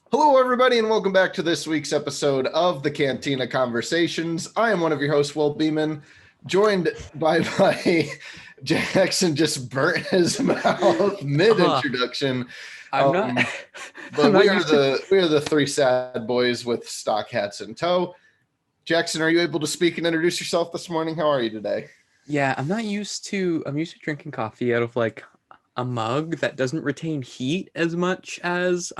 Hello, everybody, and welcome back to this week's episode of the Cantina Conversations. I am one of your hosts, Will Beeman, joined by my Jackson just burnt his mouth mid-introduction. I'm not. But I'm not we are used to. the three sad boys with stock hats in tow. Jackson, are you able to speak and introduce yourself this morning? How are you today? Yeah, I'm not used to. I'm used to drinking coffee out of like a mug that doesn't retain heat as much as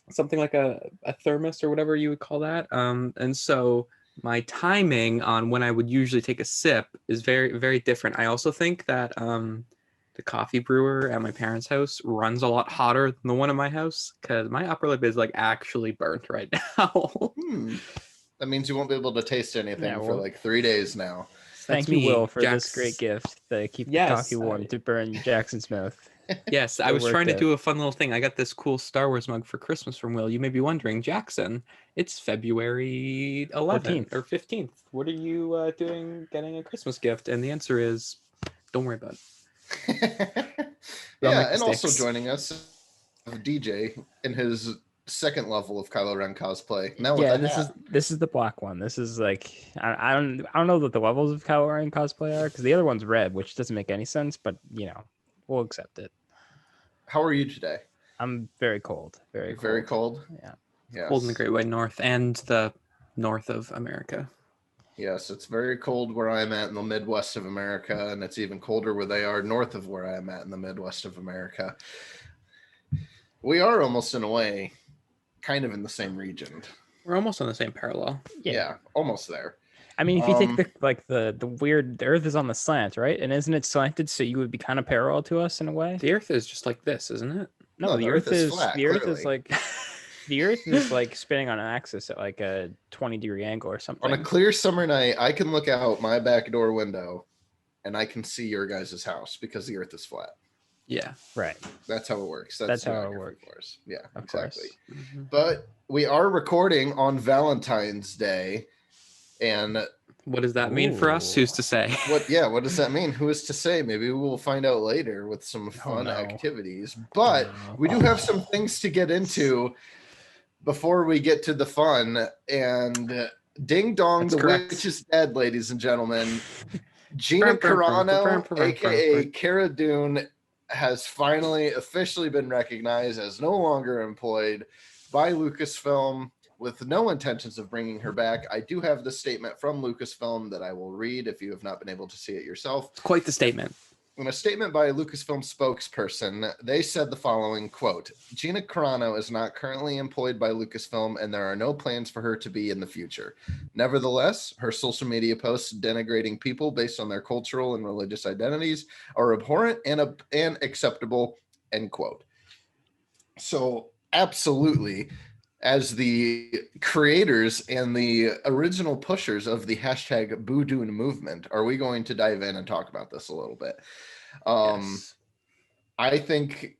something like a thermos or whatever you would call that. And so my timing on when I would usually take a sip is very very different. I also think that the coffee brewer at my parents' house runs a lot hotter than the one in my house because my upper lip is like actually burnt right now. That means you won't be able to taste anything for like 3 days now. That's Thank you, me, Will, for this Jax. great gift to keep the Yes, coffee warm to burn Jackson's mouth. Yes, I It was worked trying to out. do a fun little thing. I got this cool Star Wars mug for Christmas from Will. You may be wondering, Jackson, it's February 11th 14th. or 15th. What are you doing getting a Christmas gift? And the answer is, don't worry about it. Yeah, and also joining us, DJ in his second level of Kylo Ren cosplay. Now with Yeah, a this hat. is the black one. This is like I don't know what the levels of Kylo Ren cosplay are because the other one's red, which doesn't make any sense. But we'll accept it. How are you today? I'm very cold. Very You're cold. very cold. Yeah. Yes. Cold in the Great White North and the north of America. Yes, it's very cold where I'm at in the Midwest of America, and it's even colder where they are north of where I'm at in the Midwest of America. We are almost in a way kind of in the same region. We're almost on the same parallel. Yeah, almost there. I mean, if you take the weird, the Earth is on the slant, right? And isn't it slanted so you would be kind of parallel to us in a way? The Earth is just like this, isn't it? No, the Earth is flat, the Earth clearly. is like the Earth is like spinning on an axis at like a 20-degree angle or something. On a clear summer night, I can look out my back door window and I can see your guys' house because the Earth is flat. Yeah. Right. That's how it works. That's how it geography works. for us. Yeah, Of exactly. course. Mm-hmm. But we are recording on Valentine's Day, and what does that mean for us? Who's to say? What does that mean? Who is to say? Maybe we will find out later with some fun activities. But we do have some things to get into before we get to the fun. And ding dong, the witch is dead, ladies and gentlemen. Gina Carano, aka Cara Dune, has finally officially been recognized as no longer employed by Lucasfilm, with no intentions of bringing her back. I do have the statement from Lucasfilm that I will read if you have not been able to see it yourself. It's quite the statement. In a statement by a Lucasfilm spokesperson, they said the following, quote, Gina Carano is not currently employed by Lucasfilm and there are no plans for her to be in the future. Nevertheless, her social media posts denigrating people based on their cultural and religious identities are abhorrent and unacceptable, end quote. So absolutely, as the creators and the original pushers of the hashtag Boudun movement, are we going to dive in and talk about this a little bit? Yes. I think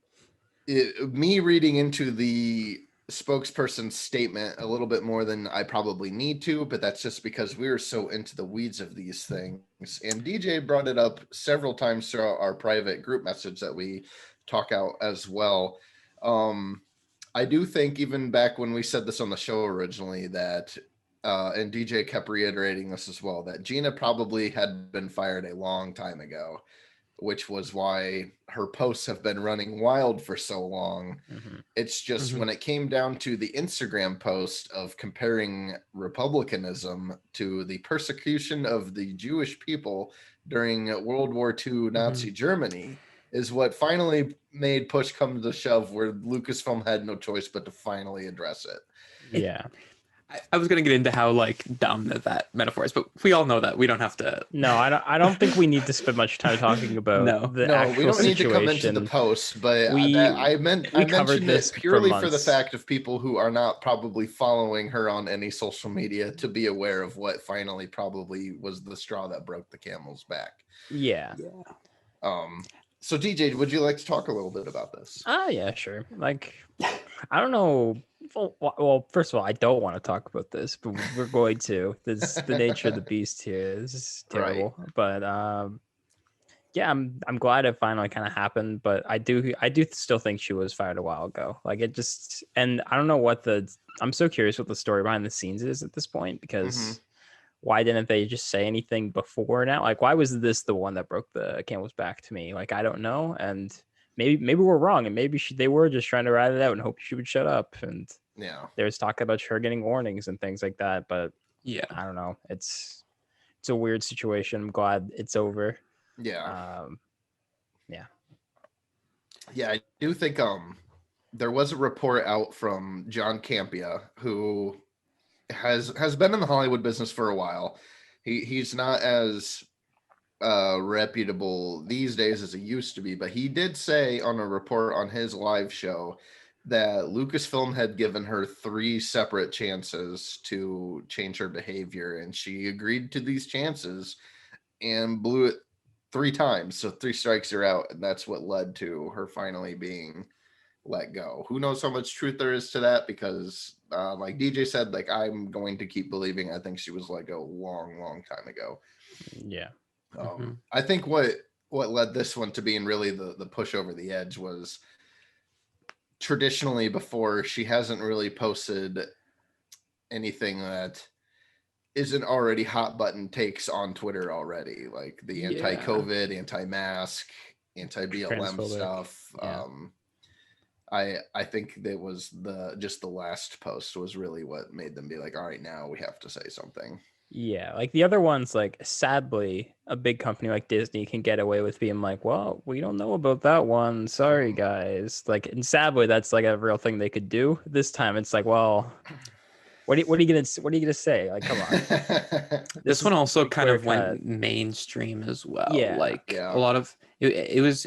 me reading into the spokesperson's statement a little bit more than I probably need to, but that's just because we're so into the weeds of these things. And DJ brought it up several times throughout our private group message that we talk out as well. I do think even back when we said this on the show originally that, and DJ kept reiterating this as well, that Gina probably had been fired a long time ago, which was why her posts have been running wild for so long. Mm-hmm. It's just when it came down to the Instagram post of comparing republicanism to the persecution of the Jewish people during World War II Nazi Germany, is what finally made push come to shove, where Lucasfilm had no choice but to finally address it. Yeah. I was going to get into how like dumb that metaphor is, but we all know that we don't have to. No, I don't think we need to spend much time talking about the actual we don't need situation. to come into the post, but I mentioned this purely for the fact of people who are not probably following her on any social media to be aware of what finally probably was the straw that broke the camel's back. Yeah. So DJ, would you like to talk a little bit about this? Yeah, sure. Like, I don't know. Well, first of all, I don't want to talk about this, but we're going to. This is the nature of the beast here. This is terrible. Right. But yeah, I'm glad it finally kind of happened, but I do still think she was fired a while ago. Like it just, and I don't know I'm so curious what the story behind the scenes is at this point, because why didn't they just say anything before now? Like, why was this the one that broke the camel's back to me? Like, I don't know. And maybe we're wrong, and maybe they were just trying to ride it out and hope she would shut up. And Yeah. there was talk about her getting warnings and things like that. But Yeah. I don't know. It's a weird situation. I'm glad it's over. Yeah. Yeah. Yeah, I do think there was a report out from John Campia, who has been in the Hollywood business for a while. He's not as reputable these days as he used to be, but he did say on a report on his live show that Lucasfilm had given her 3 separate chances to change her behavior, and she agreed to these chances and blew it 3 times. So 3 strikes are out, and that's what led to her finally being let go. Who knows how much truth there is to that, because like DJ said, like, I'm going to keep believing I think she was let go long time ago. Yeah. I think what led this one to being really the push over the edge was, traditionally before, she hasn't really posted anything that isn't already hot button takes on Twitter already, like the anti-COVID, anti-mask, anti-BLM Transphobic. stuff. Yeah. I think that was the last post was really what made them be like, all right, now we have to say something. Yeah, like the other ones, like sadly, a big company like Disney can get away with being like, "Well, we don't know about that one. Sorry, guys." Like, and sadly, that's like a real thing they could do. This time, it's like, well, what are you gonna say? Like, come on. This one is also pretty kind of clear cut. went mainstream as well. Yeah, Like yeah. a lot of it was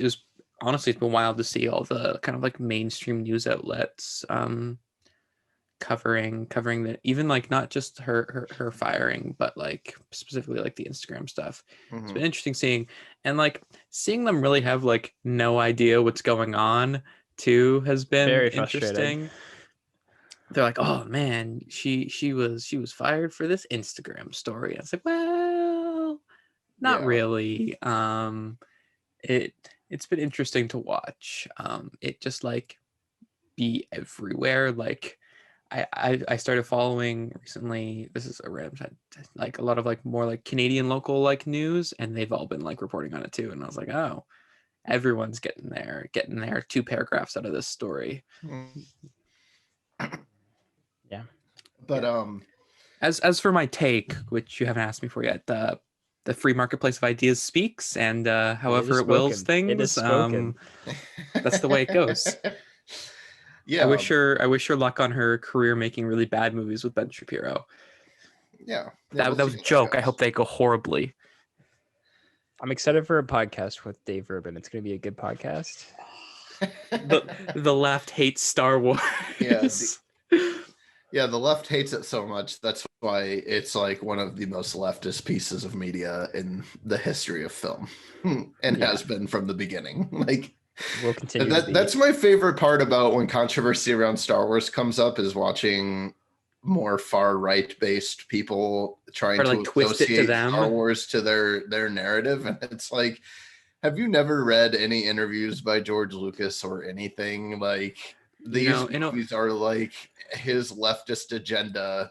honestly, it's been wild to see all the kind of like mainstream news outlets covering the, even like not just her firing, but like specifically like the Instagram stuff. It's been interesting seeing, and like seeing them really have like no idea what's going on too has been very interesting. frustrating. They're like, oh man, she was fired for this Instagram story. I was like, well, not really. It's been interesting to watch. It just like be everywhere. Like I started following recently, this is a random time, like a lot of like more like Canadian local like news, and they've all been like reporting on it too. And I was like, oh, everyone's getting their 2 paragraphs out of this story. Yeah. But As for my take, which you haven't asked me for yet, the free marketplace of ideas speaks, and however it wills things, it is spoken. that's the way it goes. Yeah, I wish her luck on her career making really bad movies with Ben Shapiro. Yeah, that was a joke. I hope they go horribly. I'm excited for a podcast with Dave Rubin. It's going to be a good podcast. The left hates Star Wars. Yeah, the left hates it so much. That's why it's like one of the most leftist pieces of media in the history of film, and has been from the beginning. Like, we'll continue. That's my favorite part about when controversy around Star Wars comes up, is watching more far right based people trying to twist it to them. Star Wars to their narrative, and it's like, have you never read any interviews by George Lucas or anything? Like, these movies are like his leftist agenda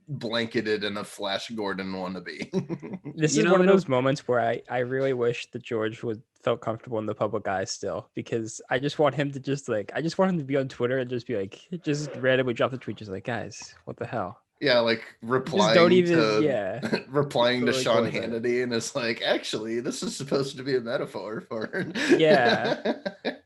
blanketed in a Flash Gordon wannabe. This is one of those moments where I really wish that George felt comfortable in the public eye still, because I just want him to be on Twitter and just be like, just randomly drop the tweet, just like, guys, what the hell? Yeah, like replying replying to Sean Hannity, and it's like, actually, this is supposed to be a metaphor for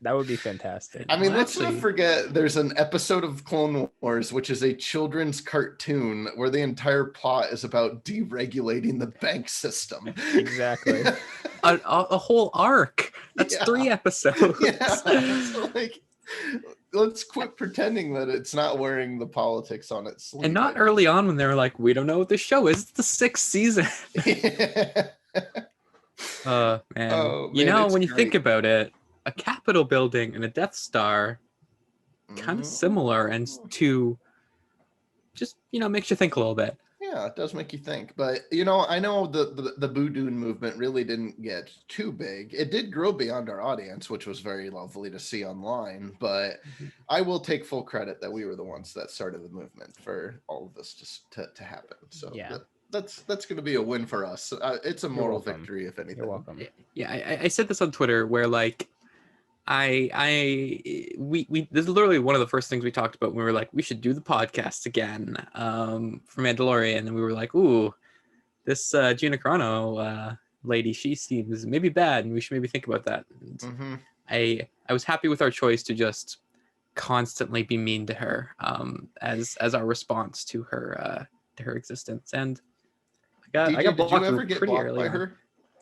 that would be fantastic. I mean, let's not forget there's an episode of Clone Wars, which is a children's cartoon where the entire plot is about deregulating the bank system. Exactly. a whole arc. That's 3 episodes. Yeah. So, like, let's quit pretending that it's not wearing the politics on its sleeve. And not early on when they were like, we don't know what the show is. It's the 6th season. Man. You know, when you think about it, a Capitol building and a Death Star, kind of similar, and to just, makes you think a little bit. Yeah, it does make you think. But you know, I know the Boo-Doon movement really didn't get too big. It did grow beyond our audience, which was very lovely to see online. But I will take full credit that we were the ones that started the movement for all of this to happen. So Yeah. that's going to be a win for us. It's a moral welcome. victory, if anything. You're welcome. Yeah, I said this on Twitter where like we this is literally one of the first things we talked about when we were like, we should do the podcast again for Mandalorian, and we were like, ooh, this Gina Carano lady, she seems maybe bad, and we should maybe think about that. And I was happy with our choice to just constantly be mean to her as our response to her existence, and DJ, I got did you blocked ever get pretty blocked early by on. her?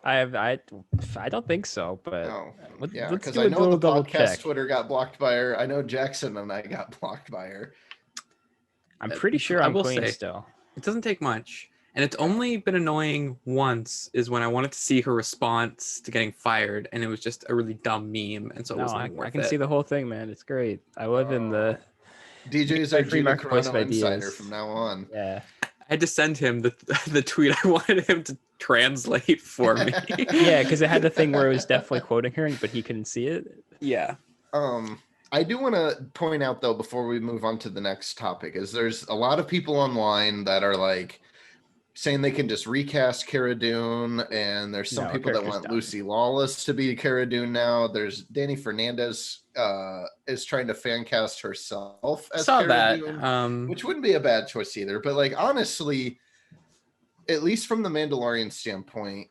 I don't think so, but No. Yeah, let's because do I a know little the double podcast check. Twitter got blocked by her. I know Jackson and I got blocked by her. I'm pretty sure I I'm will clean say, still. it doesn't take much. And it's only been annoying once, is when I wanted to see her response to getting fired, and it was just a really dumb meme, and so it No, wasn't I, even worth I can it. see the whole thing, man. It's great. I live in the DJ's our free Gina marketplace of Carano insider ideas. from now on. Yeah. I had to send him the tweet I wanted him to translate for me. Yeah, because it had the thing where it was definitely quoting her, but he couldn't see it. Yeah. I do want to point out though, before we move on to the next topic, is there's a lot of people online that are like saying they can just recast Cara Dune, and there's some No, people that character's want done. Lucy Lawless to be Cara Dune now. There's Danny Fernandez is trying to fan cast herself as Saw Cara that. Dune, which wouldn't be a bad choice either. But like honestly, at least from the Mandalorian standpoint,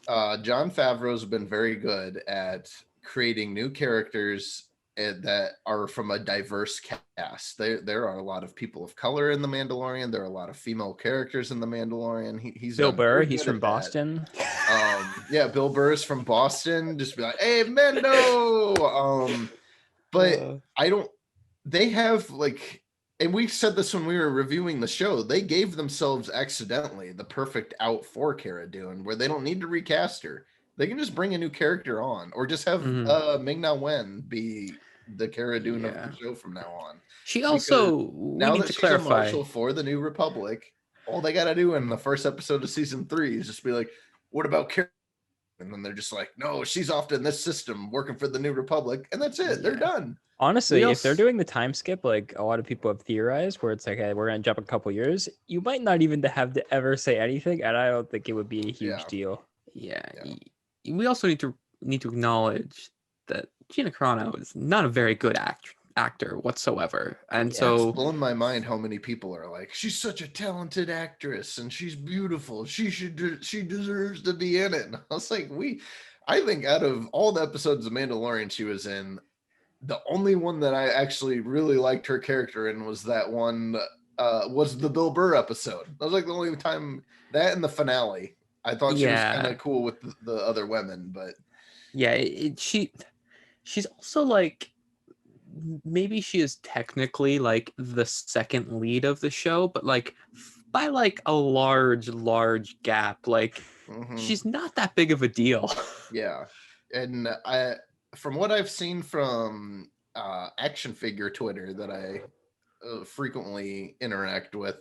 Jon Favreau's been very good at creating new characters that are from a diverse cast. There are a lot of people of color in the Mandalorian. There are a lot of female characters in the Mandalorian. He's Bill done Burr, very he's good from at that. Boston. Yeah, Bill Burr's from Boston. Just be like, hey, Mando. But I don't. They have like, and we said this when we were reviewing the show. They gave themselves accidentally the perfect out for Cara Dune, where they don't need to recast her. They can just bring a new character on, or just have Ming-Na Wen be the Cara Dune of the show from now on. She also, now that to she's clarify, a marshal for the New Republic, all they got to do in the first episode of season 3 is just be like, "What about Cara?" And then they're just like, "No, she's off in this system working for the New Republic," and that's it. They're done. Honestly, if they're doing the time skip, like a lot of people have theorized, where it's like, hey, we're gonna jump a couple years, you might not even have to ever say anything, and I don't think it would be a huge deal. Yeah. We also need to acknowledge that Gina Carano is not a very good actor whatsoever, and so it's blown my mind how many people are like, she's such a talented actress and she's beautiful. She deserves to be in it. And I was like, I think out of all the episodes of Mandalorian she was in, the only one that I actually really liked her character in was that one. Was the Bill Burr episode. That was like the only time, that and the finale. I thought she was kind of cool with the other women, but she's also like, maybe she is technically like the second lead of the show, but like by like a large gap, like she's not that big of a deal. Yeah, and from what I've seen from action figure Twitter that I frequently interact with,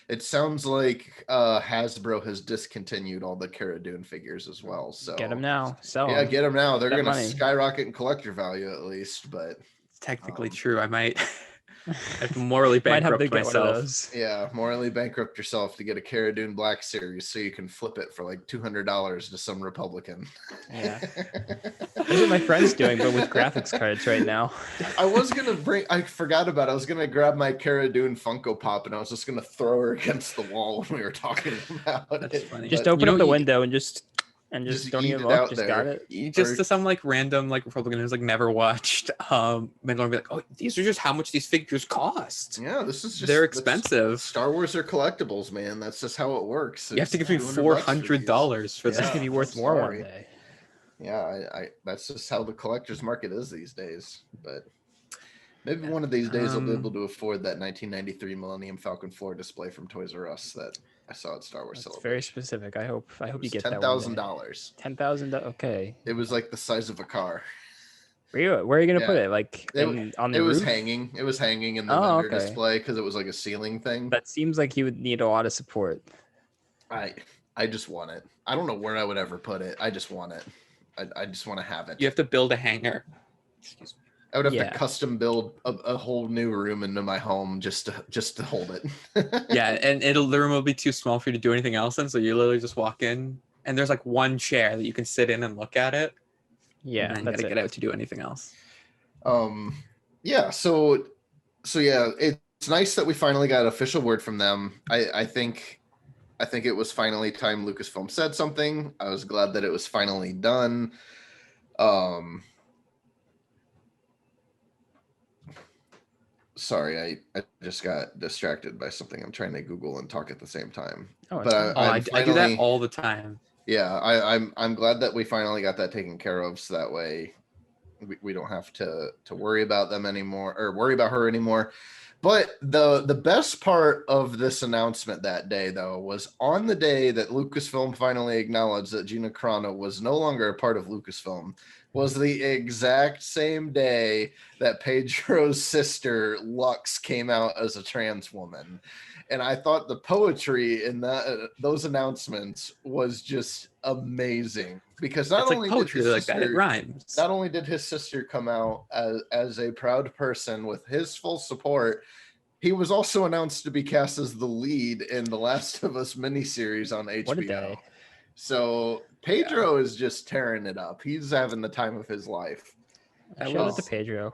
it sounds like Hasbro has discontinued all the Cara Dune figures as well. So get them now. Sell yeah, them. get them now. They're going to money. skyrocket in collector value at least. But it's technically true. I might have to morally bankrupt myself. Yeah, morally bankrupt yourself to get a Cara Dune Black Series so you can flip it for like $200 to some Republican. Yeah, that's what my friend's doing, but with graphics cards right now. I forgot about it. I was gonna grab my Cara Dune Funko Pop and I was just gonna throw her against the wall when we were talking about That's it. funny. Just open up the window and just don't even look. Just there. got it. Just to some like random like Republican who's like never watched Mandalorian, be like, oh, these are just how much these figures cost. Yeah, this is just, they're expensive. Star Wars are collectibles, man. That's just how it works. You have to give me $400 for this. It's gonna be worth more one day. Yeah, I that's just how the collector's market is these days. But maybe one of these days I'll be able to afford that 1993 Millennium Falcon floor display from Toys R Us that I saw at Star Wars. It's very specific. I hope you get that. $10,000. $10,000. Okay. It was like the size of a car. Where are you gonna put it? Like on the roof? Was hanging. It was hanging in the vendor display because it was like a ceiling thing. That seems like you would need a lot of support. I just want it. I don't know where I would ever put it. I just want it. I just want to have it. You have to build a hangar. Excuse me. I would have Yeah. to custom build a whole new room into my home just to hold it. Yeah, and the room will be too small for you to do anything else in, so you literally just walk in, and there's like one chair that you can sit in and look at it. Yeah, And then you that's gotta it. get out to do anything else. Yeah. So yeah, it's nice that we finally got official word from them. I think it was finally time Lucasfilm said something. I was glad that it was finally done. Sorry, I just got distracted by something. I'm trying to Google and talk at the same time. Oh, But it's fine. I do that all the time. Yeah, I'm glad that we finally got that taken care of, so that way we don't have to worry about them anymore, or worry about her anymore. But the best part of this announcement that day, though, was on the day that Lucasfilm finally acknowledged that Gina Carano was no longer a part of Lucasfilm, was the exact same day that Pedro's sister Lux came out as a trans woman. And I thought the poetry in those announcements was just amazing, because It's like poetry like that. It rhymes. not only did his sister come out as a proud person with his full support, he was also announced to be cast as the lead in the Last of Us miniseries on HBO. What a day. So Pedro is just tearing it up. He's having the time of his life. That Shout out to was- Pedro.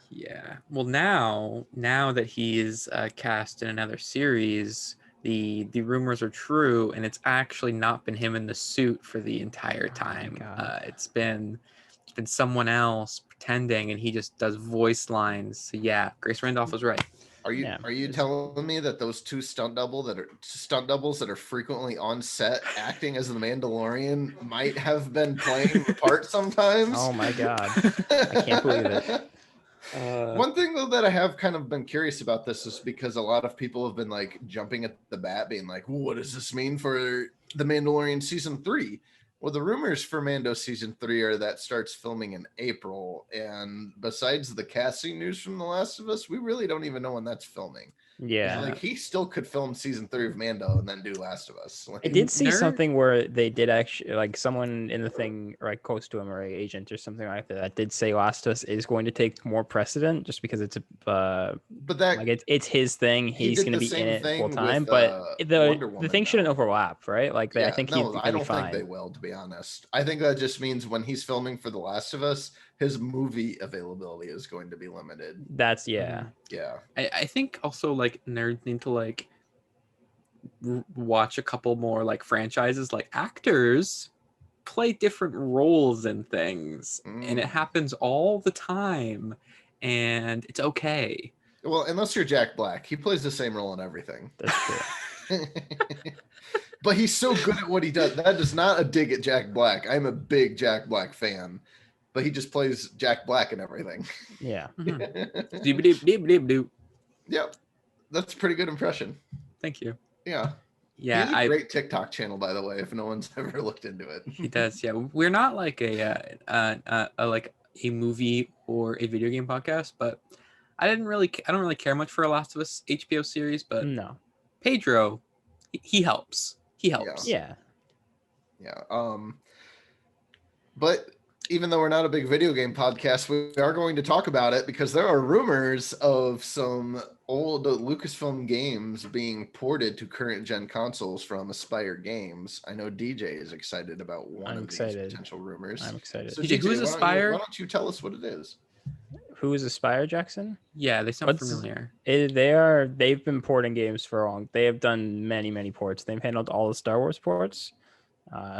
Yeah. Well, now that he is cast in another series, the rumors are true, and it's actually not been him in the suit for the entire time. God. It's been someone else pretending, and he just does voice lines. So yeah, Grace Randolph was right. Are you Yeah, telling me that those two stunt doubles that are frequently on set acting as the Mandalorian might have been playing the part sometimes? Oh my God. I can't believe it. One thing though that I have kind of been curious about this is because a lot of people have been like jumping at the bat, being like, "What does this mean for the Mandalorian season 3?" Well, the rumors for Mando season 3 are that starts filming in April, and besides the casting news from The Last of Us, we really don't even know when that's filming. Yeah. Like he still could film season 3 of Mando and then do Last of Us. Like, I did see Nerd? something where they did actually, like someone in the thing, right close to him, or an agent or something like that, did say Last of Us is going to take more precedent just because it's a, but that like it's his thing. he He's did going to the be in same it thing full time, with, but Wonder the Woman, thing shouldn't though. overlap, right? Like I think he's no, going I to be don't fine. think they will, to be honest. I think that just means when he's filming for The Last of Us, his movie availability is going to be limited. That's yeah. Yeah. I think also like nerds need to like watch a couple more like franchises. Like actors play different roles in things, and it happens all the time, and it's okay. Well, unless you're Jack Black, he plays the same role in everything. That's true. But he's so good at what he does. That is not a dig at Jack Black. I'm a big Jack Black fan, but he just plays Jack Black in everything. Yeah. Doop-a-doop-doop-doop-doop. Yep. That's a pretty good impression. Thank you. Yeah. Yeah, He has a great TikTok channel, by the way, if no one's ever looked into it. he does. Yeah, we're not like a like a movie or a video game podcast, but I don't really care much for a Last of Us HBO series, but No. Pedro, he helps. He helps. Yeah. Yeah. But even though we're not a big video game podcast, we are going to talk about it because there are rumors of some old Lucasfilm games being ported to current gen consoles from Aspire Games. I know DJ is excited about one of these potential rumors. I'm excited. So DJ, who's Aspire? Why don't you tell us what it is? Who is Aspire, Jackson? Yeah, they sound familiar. They've been porting games for a long. They have done many ports. They've handled all the Star Wars ports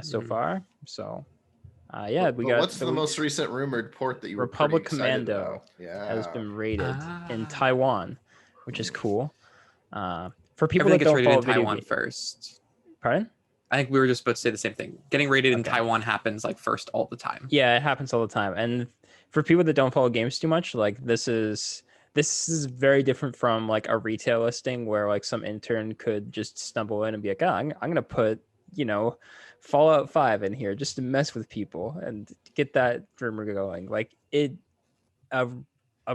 so far. So yeah, what's the most recent rumored port that you were Republic pretty excited Commando about? Yeah. has been rated in Taiwan, which is cool. For people I think that it's don't rated follow in video Taiwan game- first. Pardon? I think we were just about to say the same thing. Getting rated in Okay. Taiwan happens like first all the time. Yeah, it happens all the time. And for people that don't follow games too much, like this is very different from like a retail listing where like some intern could just stumble in and be like, oh, I'm gonna put, Fallout 5 in here just to mess with people and get that rumor going. Like a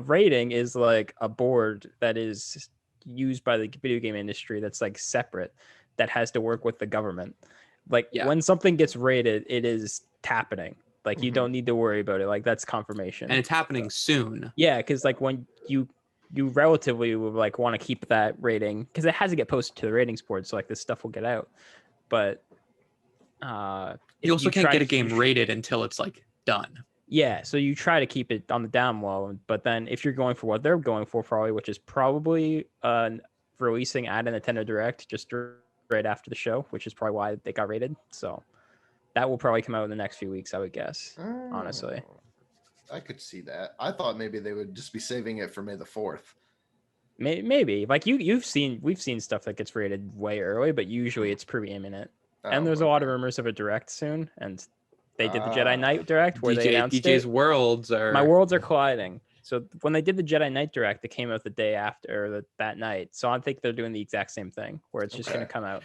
rating is like a board that is used by the video game industry that's like separate. that has to work with the government. Like Yeah. when something gets raided, it is happening. Like you Mhm. don't need to worry about it. Like that's confirmation. And it's happening soon. Yeah, because like when you relatively would like want to keep that rating because it has to get posted to the ratings board, so like this stuff will get out. But You also can't try get a to- you game rated until it's like done. Yeah, so you try to keep it on the down low, but then if you're going for what they're going for, probably, which is probably releasing at a Nintendo Direct just right after the show, which is probably why they got rated. So that will probably come out in the next few weeks, I would guess. Honestly, I could see that. I thought maybe they would just be saving it for May the 4th. maybe like we've seen stuff that gets rated way early, but usually it's pretty imminent. And Oh, there's a lot of okay. rumors of a Direct soon, and they did the Jedi Knight Direct where they announced DJ's it. worlds are My worlds are colliding. So when they did the Jedi Knight Direct, it came out the day after or that night. So I think they're doing the exact same thing, where it's just going to Okay. come out.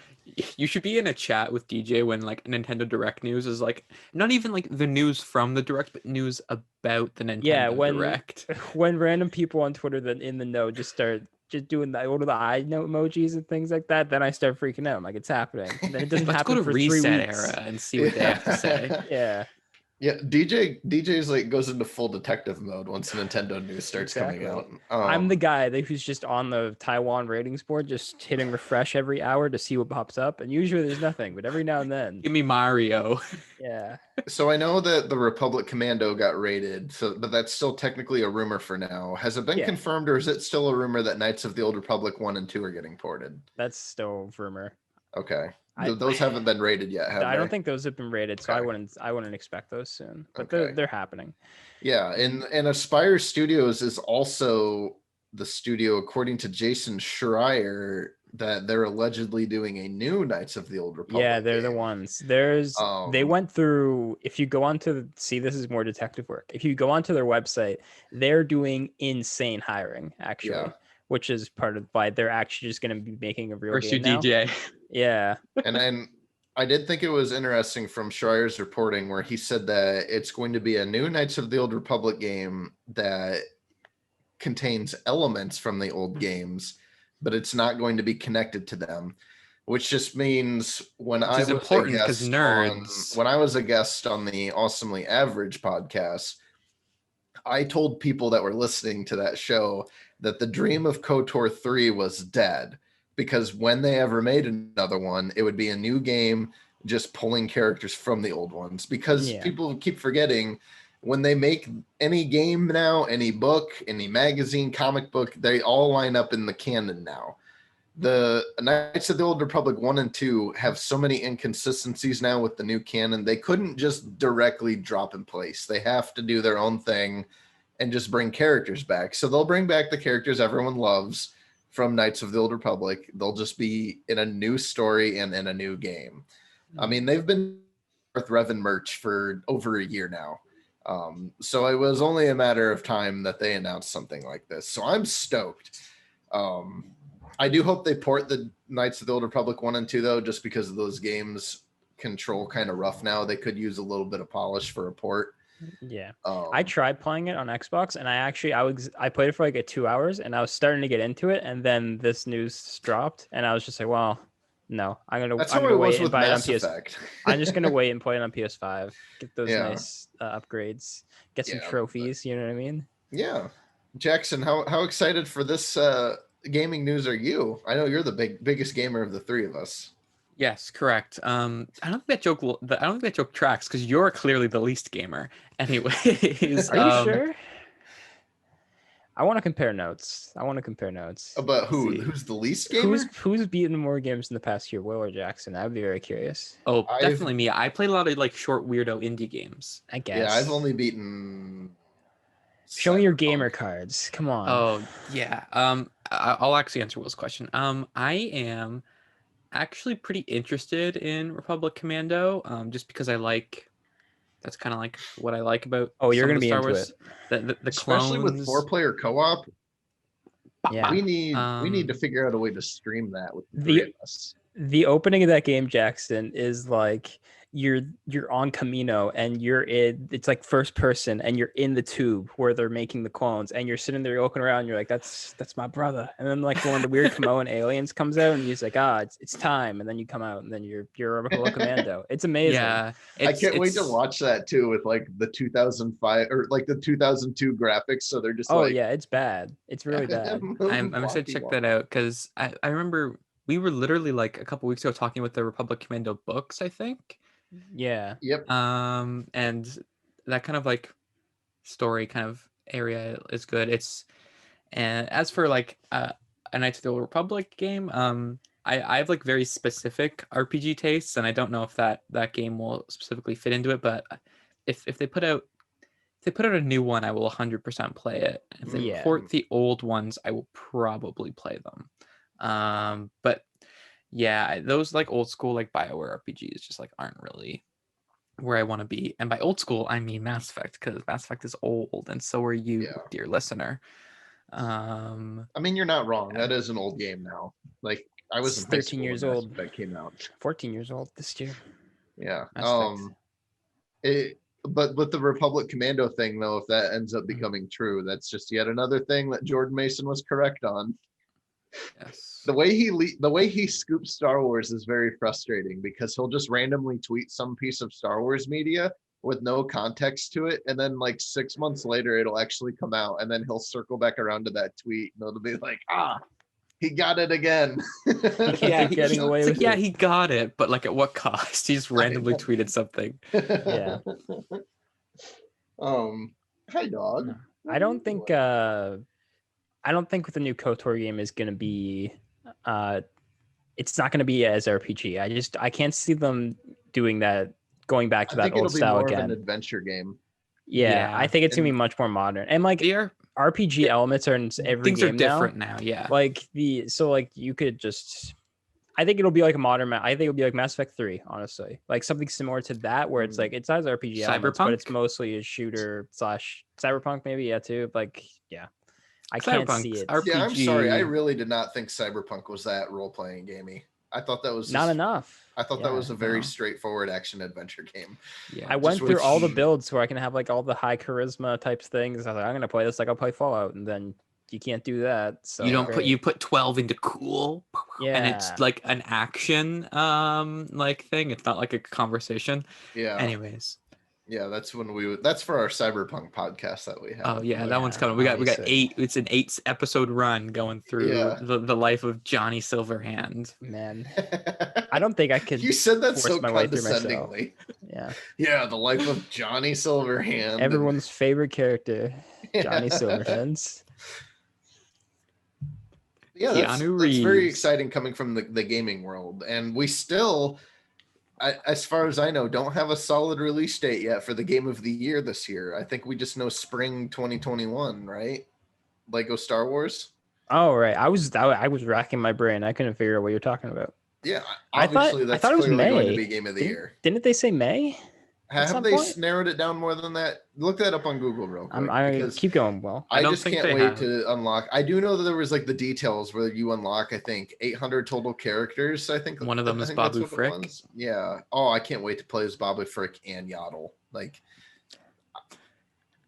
You should be in a chat with DJ when like Nintendo Direct news is like not even like the news from the Direct, but news about the Nintendo Yeah, Direct. when random people on Twitter that in the know just start just doing the order the eye note emojis and things like that, then I start freaking out. I'm like, it's happening. And then it doesn't Let's go happen to for 3 Reset weeks. Era and see what they have to say. Yeah, Yeah, DJ's like goes into full detective mode once Nintendo news starts coming Exactly. out. I'm the guy who's just on the Taiwan ratings board, just hitting refresh every hour to see what pops up. And usually there's nothing, but every now and then, Give me Mario. yeah. So I know that the Republic Commando got raided, but that's still technically a rumor for now. Has it been Yeah. confirmed, or is it still a rumor that Knights of the Old Republic 1 and 2 are getting ported? That's still rumor. Okay. I- Those haven't been rated yet, have I they? don't think those have been rated, so Okay. I wouldn't expect those soon. But Okay. they're happening. Yeah, and Aspire Studios is also the studio, according to Jason Schreier, that they're allegedly doing a new Knights of the Old Republic. Yeah, they're the game. ones. They went through. If you go onto see, this is more detective work. If you go onto their website, they're doing insane hiring actually, Yeah. which is part of why they're actually just going to be making a real First you game now. DJ. Yeah, And I did think it was interesting from Schreier's reporting where he said that it's going to be a new Knights of the Old Republic game that contains elements from the old games, but it's not going to be connected to them, which just means when I was important because nerds. when I was a guest on the Awesomely Average podcast, I told people that were listening to that show that the dream of KOTOR 3 was dead, because when they ever made another one, it would be a new game just pulling characters from the old ones, because Yeah. people keep forgetting when they make any game now, any book, any magazine, comic book, they all line up in the canon now. The Knights of the Old Republic 1 and 2 have so many inconsistencies now with the new canon. They couldn't just directly drop in place. They have to do their own thing and just bring characters back. So they'll bring back the characters everyone loves from Knights of the Old Republic. They'll just be in a new story and in a new game. I mean, they've been with Revan merch for over a year now. So it was only a matter of time that they announced something like this. So I'm stoked. I do hope they port the Knights of the Old Republic 1 and 2, though, just because of those games control kind of rough now. They could use a little bit of polish for a port. Yeah. I tried playing it on Xbox, and I played it for like 2 hours, and I was starting to get into it, and then this news dropped, and I was just like, well, no, That's I'm how gonna it was wait and with buy it on Mass PS. Effect. I'm just gonna wait and play it on PS5. Get those Yeah. nice upgrades. Get some Yeah, trophies. You know what I mean? Yeah. Jackson, how excited for this gaming news are you? I know you're the biggest gamer of the three of us. Yes, correct. I don't think that joke tracks because you're clearly the least gamer. Anyways, Are you sure? I want to compare notes. But See. who's the least gamer? Who's beaten more games in the past year, Will or Jackson? I would be very curious. Oh, I've- definitely me. I played a lot of like short weirdo indie games. I guess. Yeah, I've only beaten. Show me your Cyberpunk. gamer cards. Come on. Oh yeah. I'll actually answer Will's question. I am actually pretty interested in Republic Commando. Just because that's kind of like what I like about. Oh, you're some gonna of the be Star into Wars. The Especially with clones. 4-player co-op. Yeah. We need to figure out a way to stream that with the three of us. The opening of that game, Jackson, is like you're on Camino and it's like first person and you're in the tube where they're making the clones and you're sitting there looking around and you're like, that's my brother. And then like one of the weird Samoan aliens comes out and he's like, it's time. And then you come out and then you're a Republic Commando. It's amazing. Yeah, I can't wait to watch that too with like the 2005 or like the 2002 graphics. So they're just yeah, it's bad. It's really bad. I'm excited to check that out because I remember we were literally like a couple weeks ago talking with the Republic Commando books, I think. Yeah. Yep. And that kind of like story kind of area is good. And as for like a Knights of the Old Republic game, I have like very specific RPG tastes, and I don't know if that game will specifically fit into it. But if they put out a new one, I will 100% play it. If they port the old ones, I will probably play them. But yeah, those like old school like BioWare RPGs just like aren't really where I want to be. And by old school, I mean Mass Effect, because Mass Effect is old, and so are you, dear listener. I mean, you're not wrong. That is an old game now. Like I was 13 years old. That came out. 14 years old this year. Yeah. But the Republic Commando thing, though, if that ends up becoming true, that's just yet another thing that Jordan Mason was correct on. Yes. The way he scoops Star Wars is very frustrating because he'll just randomly tweet some piece of Star Wars media with no context to it, and then like 6 months later it'll actually come out, and then he'll circle back around to that tweet and it'll be like, he got it again. Getting away with it. He got it, but like at what cost? He just randomly tweeted something. Yeah. Hi, dog. I don't think the new KOTOR game is going to be it's not going to be as RPG. I can't see them doing that, going back to that old style again. Of an adventure game. Yeah, I think it's going to be much more modern. And like RPG elements are in every things game are different now. Yeah. Like you could just, I think it'll be like a modern, I think it'll be like Mass Effect 3, honestly. Like something similar to that, where it's like, it has RPG elements, but it's mostly a shooter / Cyberpunk maybe, yeah, too. Like, yeah. I can't see it. RPG. Yeah, I'm sorry. I really did not think Cyberpunk was that role-playing gamey. I thought that was not enough. I thought that was a very straightforward action adventure game. Yeah, I went through all the builds where I can have like all the high charisma types things. I was like, I'm gonna play this like I'll play Fallout, and then you can't do that. So you put 12 into cool, and it's like an action like thing. It's not like a conversation. Yeah. Anyways. Yeah, that's for our Cyberpunk podcast that we have. Oh yeah, that one's coming. We got 8. It's an 8-episode run going through the life of Johnny Silverhand. Man, I don't think I could. You said that so condescendingly. Yeah. Yeah, the life of Johnny Silverhand. Everyone's favorite character, Johnny Silverhands. Yeah, that's very exciting coming from the gaming world, and we still, as far as I know, don't have a solid release date yet for the game of the year this year. I think we just know spring 2021, right? Lego Star Wars. Oh, right. I was racking my brain. I couldn't figure out what you're talking about. Yeah, obviously I thought it was May. Going to be game of the year. Didn't they say May? Have they narrowed it down more than that? Look that up on Google real quick. I keep going. Well, I just can't wait to unlock. I do know that there was like the details where you unlock, I think, 800 total characters. I think one of them is Babu Frick. Yeah. Oh, I can't wait to play as Babu Frick and Yaddle. Like,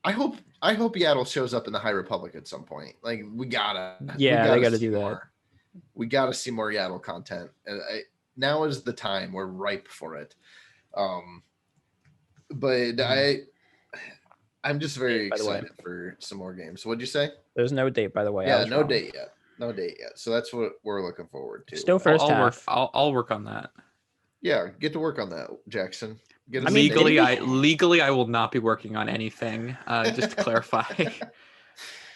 I hope Yaddle shows up in the High Republic at some point. Like, we gotta they gotta do that. We gotta see more Yaddle content. And now is the time. We're ripe for it. But I'm just very excited for some more games. What'd you say? There's no date, by the way. Yeah, no date yet. No date yet. So that's what we're looking forward to. Still first half. I'll work on that. Yeah, get to work on that, Jackson. Legally, I will not be working on anything. Just to clarify.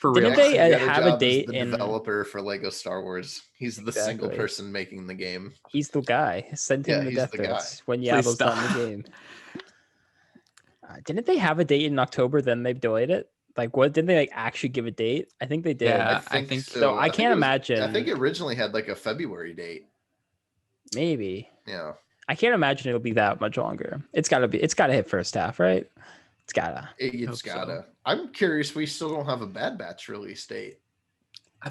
For real. Didn't they have a date in developer for Lego Star Wars? He's the single person making the game. He's the guy. Send him the death threats when Yaddle's done the game. Didn't they have a date in October? Then they delayed it. Like, what? Didn't they like actually give a date? I think they did. Yeah, I think so. I can't imagine. I think it originally had like a February date. Maybe. Yeah. I can't imagine it'll be that much longer. It's gotta hit first half, right? It's gotta. So. I'm curious. We still don't have a Bad Batch release date.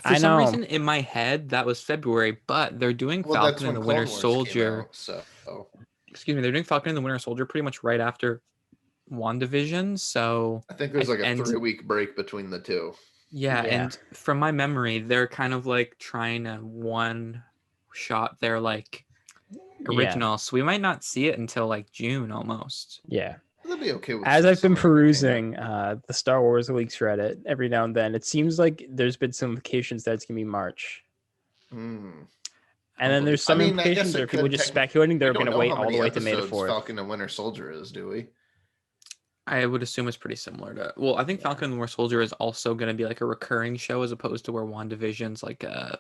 For some reason, in my head, that was February, but they're doing Falcon and the Winter Soldier. So. excuse me, they're doing Falcon and the Winter Soldier pretty much right after WandaVision. So I think there's like a and 3-week break between the two. yeah, Yeah. and from my memory, they're kind of like trying to one shot their like original. So we might not see it until like June almost. Yeah. That'd be okay with As I've been some entertainment. perusing the Star Wars leaks Reddit every now and then, it seems like there's been some implications that it's gonna be March. Hmm. And then there's I some mean, I guess implications it where people could just techni- speculating we they're don't going to know wait how all many the way to May the episodes 4th. Falcon and Winter Soldier is, do we? I would assume it's pretty similar to. Well, I think Falcon and the Winter Soldier is also going to be like a recurring show as opposed to where WandaVision's like a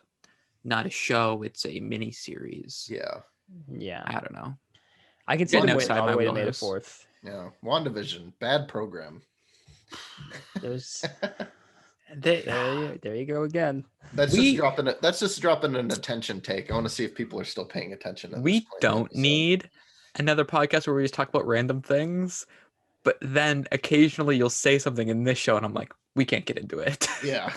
not a show, it's a mini series. Yeah. Yeah. I don't know. I can see Getting them waiting outside all the my way to May the wheelhouse. 4th. Yeah. WandaVision, bad program. There's They, there you go again. That's just dropping an attention take. I want to see if people are still paying attention. At this we point in the don't episode. need another podcast where we just talk about random things, but then occasionally you'll say something in this show and I'm like, we can't get into it. Yeah.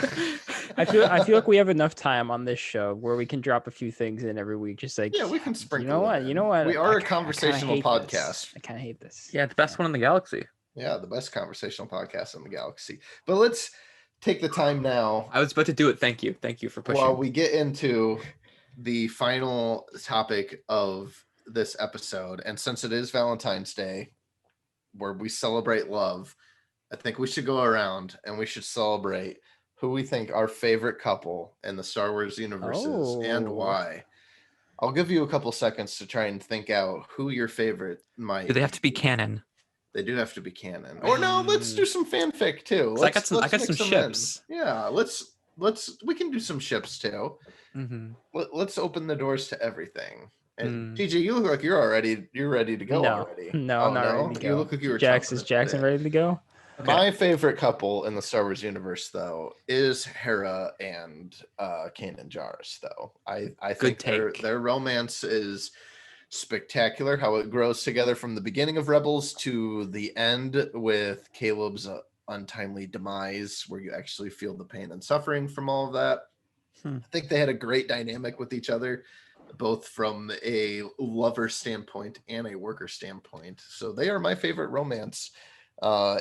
I feel like we have enough time on this show where we can drop a few things in every week. Just like, Yeah, we can sprinkle. You know what? We are a a conversational podcast. I kind of hate this. Yeah, the best one in the galaxy. Yeah, the best conversational podcast in the galaxy. But let's take the time now. I was about to do it. Thank you for pushing. While we get into the final topic of this episode, and since it is Valentine's Day, where we celebrate love, I think we should go around and we should celebrate who we think our favorite couple in the Star Wars universe is and why. I'll give you a couple seconds to try and think out who your favorite might. Do they have to be canon? They do have to be canon. Or no, let's do some fanfic too. I got some ships. Yeah, we can do some ships too. Mm-hmm. Let's open the doors to everything. And TJ, you look like you're ready to go already. No, I'm not ready to go. You look like you were Is Jackson ready to go? Okay. My favorite couple in the Star Wars universe, though, is Hera and Kanan Jarrus. Though I think their romance is spectacular. How it grows together from the beginning of Rebels to the end with Caleb's untimely demise, where you actually feel the pain and suffering from all of that. I think they had a great dynamic with each other, both from a lover standpoint and a worker standpoint. So they are my favorite romance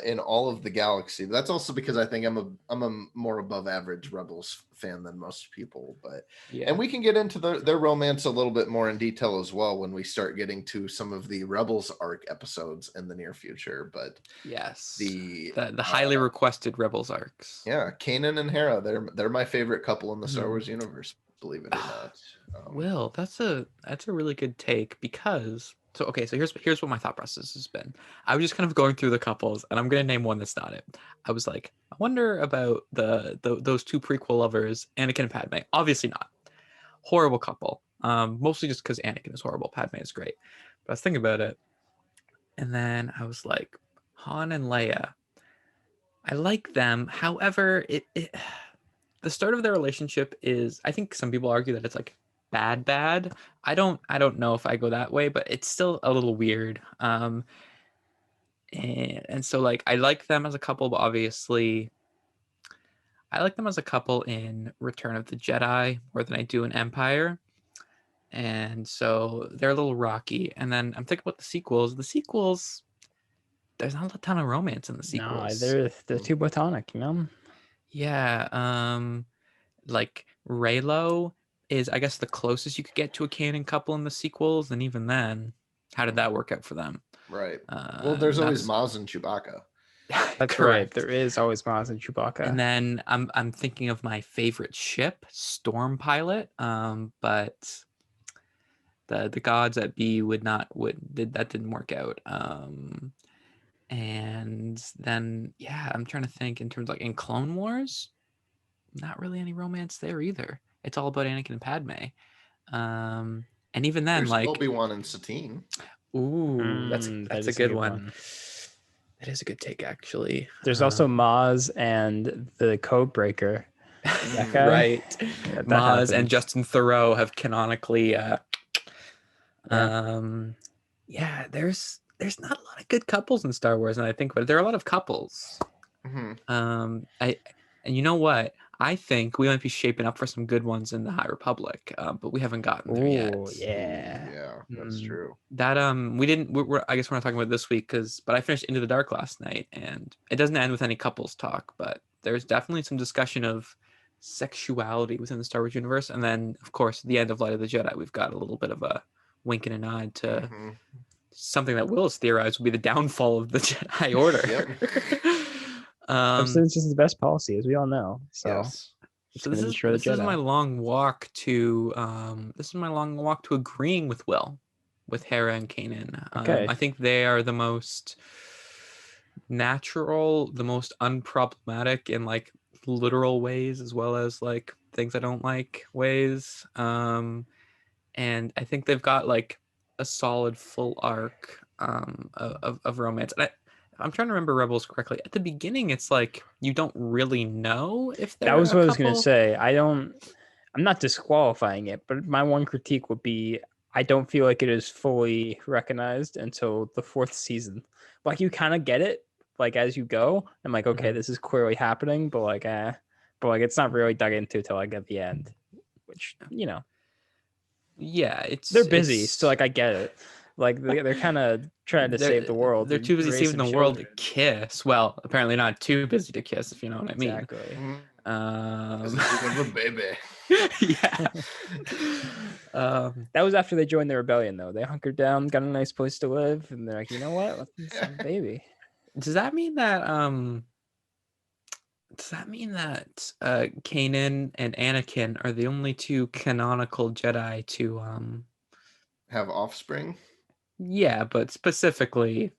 in all of the galaxy. That's also because I think I'm a more above average Rebels fan than most people, but yeah. And we can get into their romance a little bit more in detail as well when we start getting to some of the Rebels arc episodes in the near future. But yes, the highly requested Rebels arcs. Yeah, Kanan and Hera, they're my favorite couple in the Star Wars universe, believe it or not. Will, that's a really good take, because so here's what my thought process has been. I was just kind of going through the couples, and I'm gonna name one that's not it. I was like, I wonder about those two prequel lovers, Anakin and Padme. Obviously not. Horrible couple. Mostly just because Anakin is horrible. Padme is great. But I was thinking about it, and then I was like, Han and Leia. I like them. However, it the start of their relationship is, I think some people argue that it's like bad. I don't know if I go that way, but it's still a little weird. And so like I like them as a couple, but obviously I like them as a couple in Return of the Jedi more than I do in Empire. And so they're a little rocky. And then I'm thinking about the sequels. There's not a ton of romance in the sequels. No, they're too platonic, you know? Yeah. Like Reylo is, I guess, the closest you could get to a canon couple in the sequels, and even then, how did that work out for them? Right. Well, there's always Maz and Chewbacca. That's right. There is always Maz and Chewbacca. And then I'm thinking of my favorite ship, Storm Pilot. But the gods at B that didn't work out. And then I'm trying to think in terms like in Clone Wars, not really any romance there either. It's all about Anakin and Padme. And even then, there's like Obi-Wan and Satine. Ooh, that's a good one. That is a good take, actually. There's also Maz and the Codebreaker. Right. Maz and Justin Theroux have canonically there's not a lot of good couples in Star Wars, and I think, but there are a lot of couples. Mm-hmm. And you know what? I think we might be shaping up for some good ones in the High Republic, but we haven't gotten there yet. Ooh, yeah. Yeah, that's true. That we didn't. I guess we're not talking about this week but I finished Into the Dark last night, and it doesn't end with any couples talk, but there's definitely some discussion of sexuality within the Star Wars universe, and then of course at the end of Light of the Jedi, we've got a little bit of a wink and a nod to something that Will has theorized will be the downfall of the Jedi Order. Abstinence is the best policy, as we all know. So, yes. So this is my long walk to agreeing with Will, with Hera and Kanan. Okay. I think they are the most natural, the most unproblematic in like literal ways, as well as like things I don't like ways. And I think they've got like a solid full arc of romance. And I'm trying to remember Rebels correctly. At the beginning, it's like you don't really know if they're that was a what I was going couple. to say. I'm not disqualifying it, but my one critique would be I don't feel like it is fully recognized until the 4th season. Like you kind of get it, like as you go. I'm like, okay, this is clearly happening, but like it's not really dug into till like at the end, which Yeah, they're busy, so like I get it. Like they're kind of trying to save the world. They're too busy raise saving some the world to children. kiss. Well, apparently not too busy to kiss, if you know what I mean. Exactly. A baby. Yeah. That was after they joined the rebellion, though. They hunkered down, got a nice place to live, and they're like, you know what? Let's have a baby. Does that mean that Kanan and Anakin are the only two canonical Jedi to have offspring? Yeah, but specifically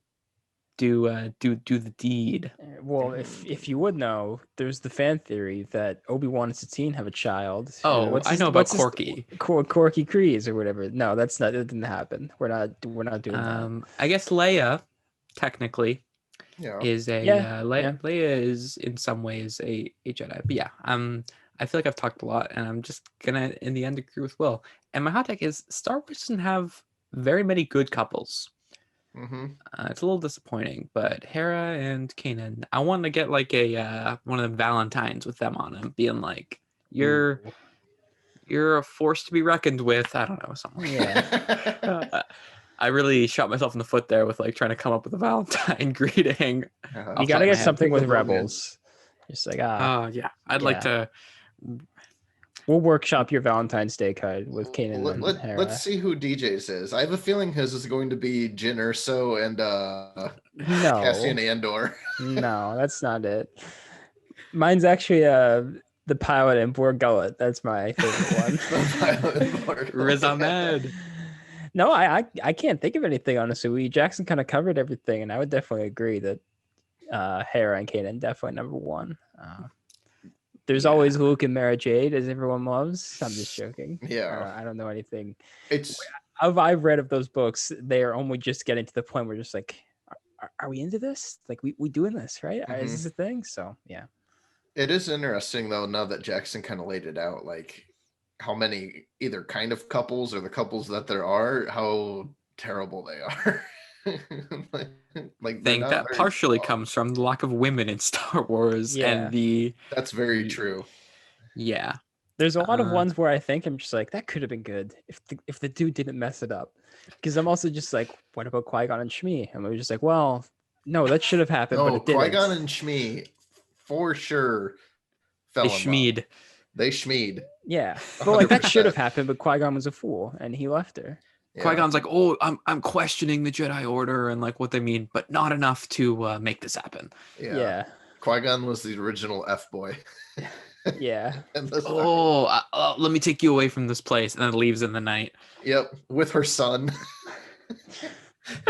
do the deed. Well, if you would know, there's the fan theory that Obi-Wan and Satine have a child. Oh, I know about Corky. Corky Kryze or whatever. No, that didn't happen. We're not doing that. I guess Leia, technically, is a Leia is in some ways a Jedi. But yeah, I feel like I've talked a lot, and I'm just gonna in the end agree with Will. And my hot take is Star Wars doesn't have very many good couples. It's a little disappointing, but Hera and Kanan, I want to get like a one of the Valentines with them on them, being like, you're a force to be reckoned with. I don't know, something. Yeah. I really shot myself in the foot there with like trying to come up with a Valentine greeting. You gotta get something with Rebels. Just like yeah, I'd like to. We'll workshop your Valentine's Day card with Kanan and Hera. Let's see who DJ's is. I have a feeling his is going to be Jyn Erso and Cassian Andor. No, that's not it. Mine's actually the pilot and Borg Gullet. That's my favorite one. Riz Ahmed. No, I can't think of anything, honestly. Jackson kind of covered everything, and I would definitely agree that Hera and Kanan definitely number one. There's always Luke and Mara Jade, as everyone loves. I'm just joking. Yeah. I don't know anything. I've read of those books. They are only just getting to the point where just like, are we into this? Like, we doing this, right? Is this a thing? So, yeah. It is interesting, though, now that Jackson kind of laid it out, like how many either kind of couples or the couples that there are, how terrible they are. I think that partially comes from the lack of women in Star Wars and that's very true. Yeah, there's a lot of ones where I think I'm just like, that could have been good if the dude didn't mess it up, because I'm also just like, what about Qui-Gon and Shmi? And we're just like, well, no, that should have happened, but it didn't. Qui-Gon and Shmi for sure fell in love. They schmeed. Yeah, but like that should have happened, but Qui-Gon was a fool and he left her. Yeah. Qui-Gon's like, oh, I'm questioning the Jedi Order and like what they mean, but not enough to make this happen. Yeah. Qui-Gon was the original F-boy. Yeah. Let me take you away from this place, and then leaves in the night. Yep, with her son.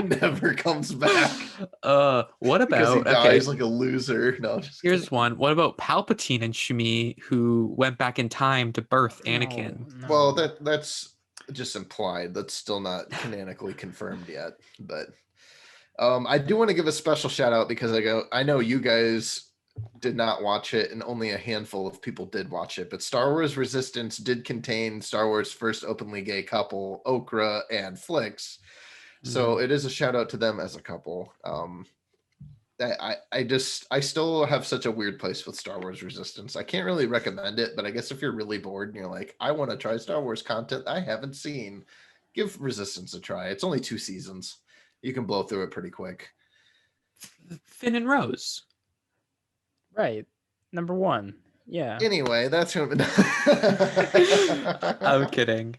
Never comes back. What about because he dies like a loser? No, here's one. What about Palpatine and Shmi, who went back in time to birth Anakin? No. Well, that's just implied. That's still not canonically confirmed yet. But I do want to give a special shout out because I know you guys did not watch it, and only a handful of people did watch it. But Star Wars Resistance did contain Star Wars' first openly gay couple, Okra and Flix. So it is a shout out to them as a couple. I still have such a weird place with Star Wars Resistance. I can't really recommend it, but I guess if you're really bored and you're like, I want to try Star Wars content I haven't seen, give Resistance a try. It's only 2 seasons. You can blow through it pretty quick. Finn and Rose. Right. Number 1. Yeah. Anyway, that's who. I'm kidding.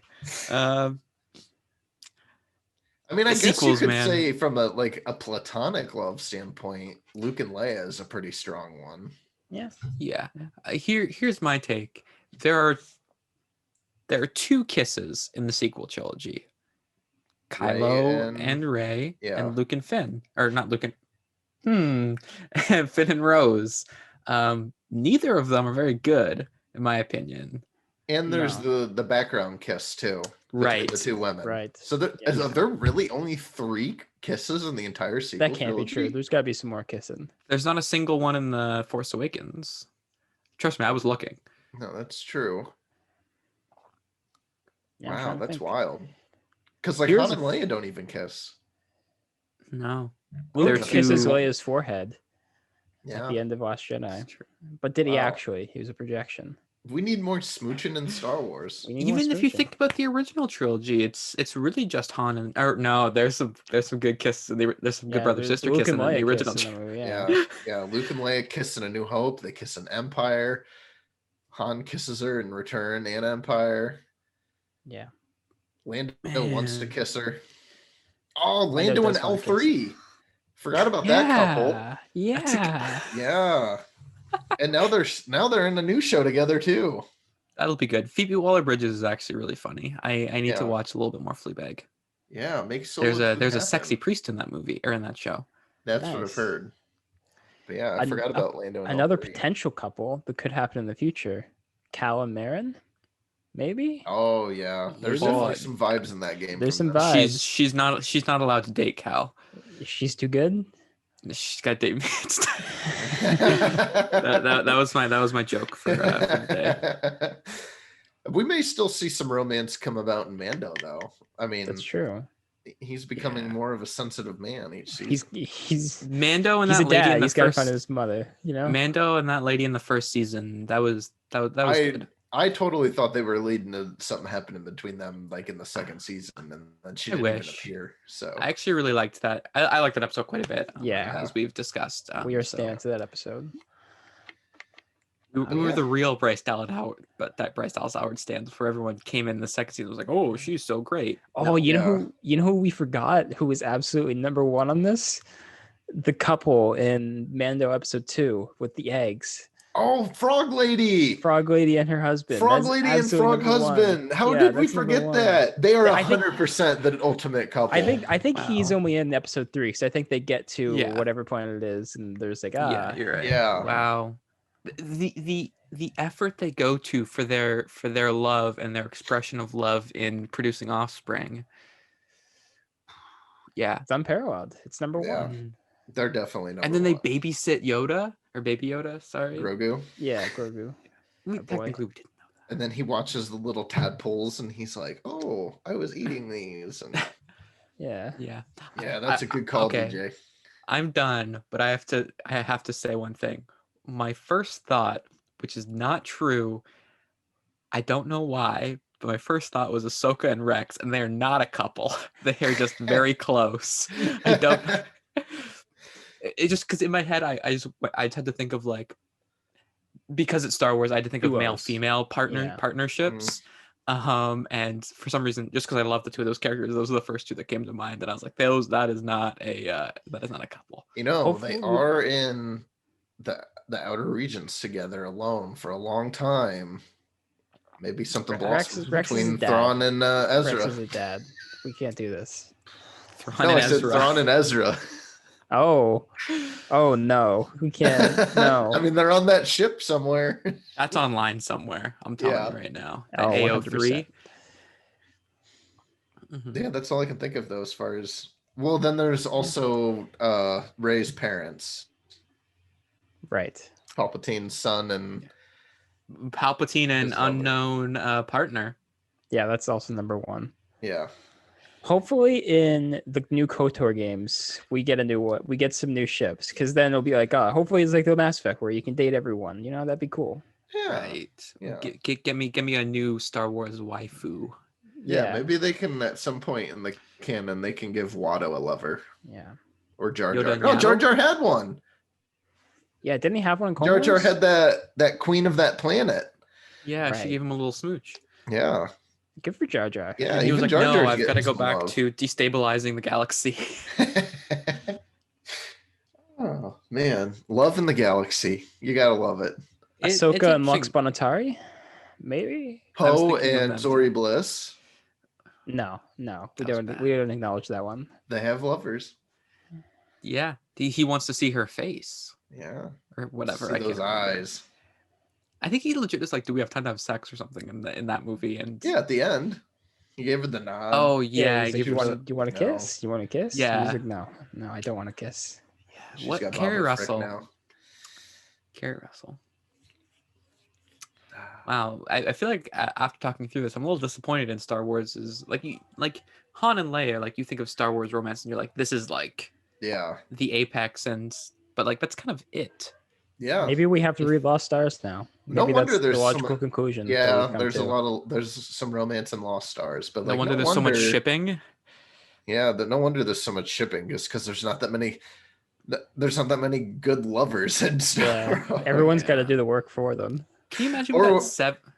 I mean, I The guess sequels, you could man. say from a platonic love standpoint, Luke and Leia is a pretty strong one. Yeah. Yeah. Here's my take. There are 2 kisses in the sequel trilogy. Kylo and Rey, yeah. and Luke and Finn, or not Luke and Finn and Rose. Neither of them are very good, in my opinion. And there's the background kiss too, Right. the 2 women. Right. So are there really only 3 kisses in the entire sequel? That can't be true. There's got to be some more kissing. There's not a single one in the Force Awakens. Trust me, I was looking. No, that's true. Yeah, wow, that's wild. Because Han and Leia don't even kiss. No. Luke kisses Leia's forehead at the end of Last Jedi. But did he actually? He was a projection. We need more smooching in Star Wars. Even if you think about the original trilogy, it's really just Han and there's some good kisses. There's some good brother sister kissing in the original trilogy. Yeah. Luke and Leia kiss in A New Hope. They kiss in Empire. Han kisses her in Return and Empire. Yeah. Lando wants to kiss her. Oh, Lando and L3. Forgot about that couple. Yeah. Yeah. And now they're in a new show together too. That'll be good. Phoebe Waller-Bridges is actually really funny. I need to watch a little bit more Fleabag. Yeah, make there's a sexy priest in that movie or in that show. That's what I've heard. But yeah, I forgot about Lando and another L3. potential couple that could happen in the future. Cal and Marin, maybe. Oh yeah, there's definitely some vibes in that game. There's some vibes. She's not allowed to date Cal. She's too good. She's got date mates. that was my joke for the day. We may still see some romance come about in Mando, though. I mean, that's true. He's becoming more of a sensitive man each season. He's Mando and he's that a lady dad. in the He's got to find his mother. You know, Mando and that lady in the first season. That was good. I totally thought they were leading to something happening between them, like in the second season, and then she didn't even appear. So I actually really liked that. I liked that episode quite a bit. Yeah, as we've discussed. We are standing to that episode. We were the real Bryce Dallas Howard, but that Bryce Dallas Howard stands for everyone came in the second season was like, oh, she's so great. Oh, you know who we forgot who was absolutely number 1 on this? The couple in Mando episode 2 with the eggs. Oh, Frog Lady and her husband. Frog Lady and Frog husband. How did we forget that? They are 100% the ultimate couple. I think he's only in episode 3 because I think they get to whatever planet it is, and there's like yeah, you're right. Yeah. Wow. The effort they go to for their love and their expression of love in producing offspring. Yeah, it's unparalleled. It's number 1. They're definitely number 1. And then they babysit Yoda or Baby Yoda. Sorry, Grogu. Yeah, Grogu. Technically, we didn't know that. And then he watches the little tadpoles, and he's like, "Oh, I was eating these." And yeah. That's a good call, DJ. I'm done, but I have to say one thing. My first thought, which is not true, I don't know why, but my first thought was Ahsoka and Rex, and they're not a couple. They are just very close. I don't. It just because in my head, I had to think of like, because it's Star Wars, I had to think of male-female partnerships. And for some reason, just because I love the 2 of those characters, those are the first 2 that came to mind. And I was like, that is not a couple. You know, they are in the outer regions together alone for a long time. Maybe something blossoms between Thrawn and Ezra. Rex is a dad. We can't do this. I said Thrawn and Ezra. Oh no, we can't. No. I mean, they're on that ship somewhere. That's online somewhere. I'm telling you right now. At AO3. Yeah, that's all I can think of though. As far as then there's also Rey's parents. Right. Palpatine's son and Palpatine and unknown partner. Yeah, that's also number 1. Yeah. Hopefully, in the new KOTOR games, we get some new ships, because then it'll be like, hopefully it's like the Mass Effect where you can date everyone. That'd be cool. Yeah. Right. Yeah. Get me a new Star Wars waifu. Yeah, maybe they can at some point in the canon they can give Watto a lover. Yeah. Or Jar Jar. Yoda and Oh, Yaddle? Jar Jar had one. Yeah, didn't he have one in Clone Jar Jar Wars? had that queen of that planet. Yeah, Right. she gave him a little smooch. Yeah. Good for Jar Jar. Yeah, And he was even like, Jar no, Jar's I've got to getting go some back love. to destabilizing the galaxy. Oh man, love in the galaxy. You gotta love it. It's Ahsoka and Lux interesting. Bonatari? Maybe? I was Poe thinking of and them Zori too. Bliss, No. We That was don't bad. we don't acknowledge that one. they have lovers. Yeah, he wants to see her face Yeah. or whatever. See I those can't remember. eyes. I think he legit is like, do we have time to have sex or something in that movie? And Yeah, at the end. He gave her the nod. oh yeah, he's like, give do her you want to No. kiss? You want to kiss? Yeah. He's like, no, I don't want to kiss. She's what got Carrie Boba Frick Russell? now. Carrie Russell. Wow, I feel like after talking through this, I'm a little disappointed in Star Wars. Is like Han and Leia. Like you think of Star Wars romance, and you're like, this is like Yeah. the apex, but like that's kind of it. Yeah. Maybe we have to read Lost Stars now. No Maybe wonder that's there's the so logical much- conclusion. that Yeah, we come there's to. there's some romance in Lost Stars, but No like wonder there's so much shipping. Yeah, no wonder there's so much shipping, just because there's not that many good lovers in Star Yeah, Wars. everyone's got to Yeah. do the work for them. Can you imagine Or-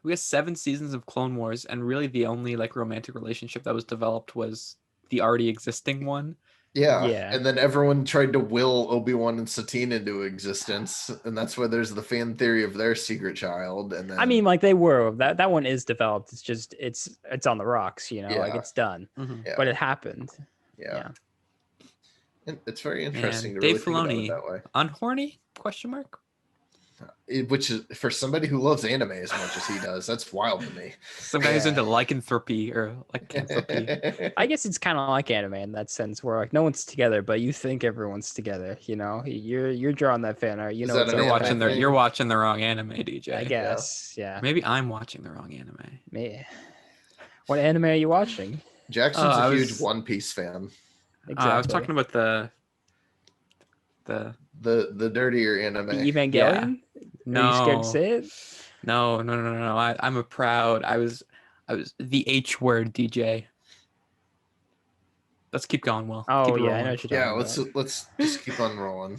we got 7 seasons of Clone Wars, and really the only like romantic relationship that was developed was the already existing one. Yeah. Yeah. And then everyone tried to will Obi-Wan and Satine into existence, and that's why there's the fan theory of their secret child. And then I mean, like they were that one is developed. It's just it's on the rocks, like Yeah. it's done, yeah, but it happened. yeah. And it's very interesting Man, to really Dave think about it Filoni. that way. Unhorny? Question mark. Which is for somebody who loves anime as much as he does, that's wild to me. Some guy who's Yeah. into lycanthropy or lycanthropy. I guess it's kind of like anime in that sense, where like no one's together, but you think everyone's together. You're drawing that fan art. Is that it's an You're all anime about- thing? you're watching the wrong anime, DJ. I guess, yeah. Maybe I'm watching the wrong anime. Me. What anime are you watching? Jackson's Oh, I a huge was- One Piece fan. I was talking about the The dirtier anime. The Evangelion. no. Are you scared to say it? No. I'm a proud. I was the H word, DJ. Let's keep going, Will. Oh keep it yeah, I rolling. know what you're Yeah, talking about. let's just keep on rolling.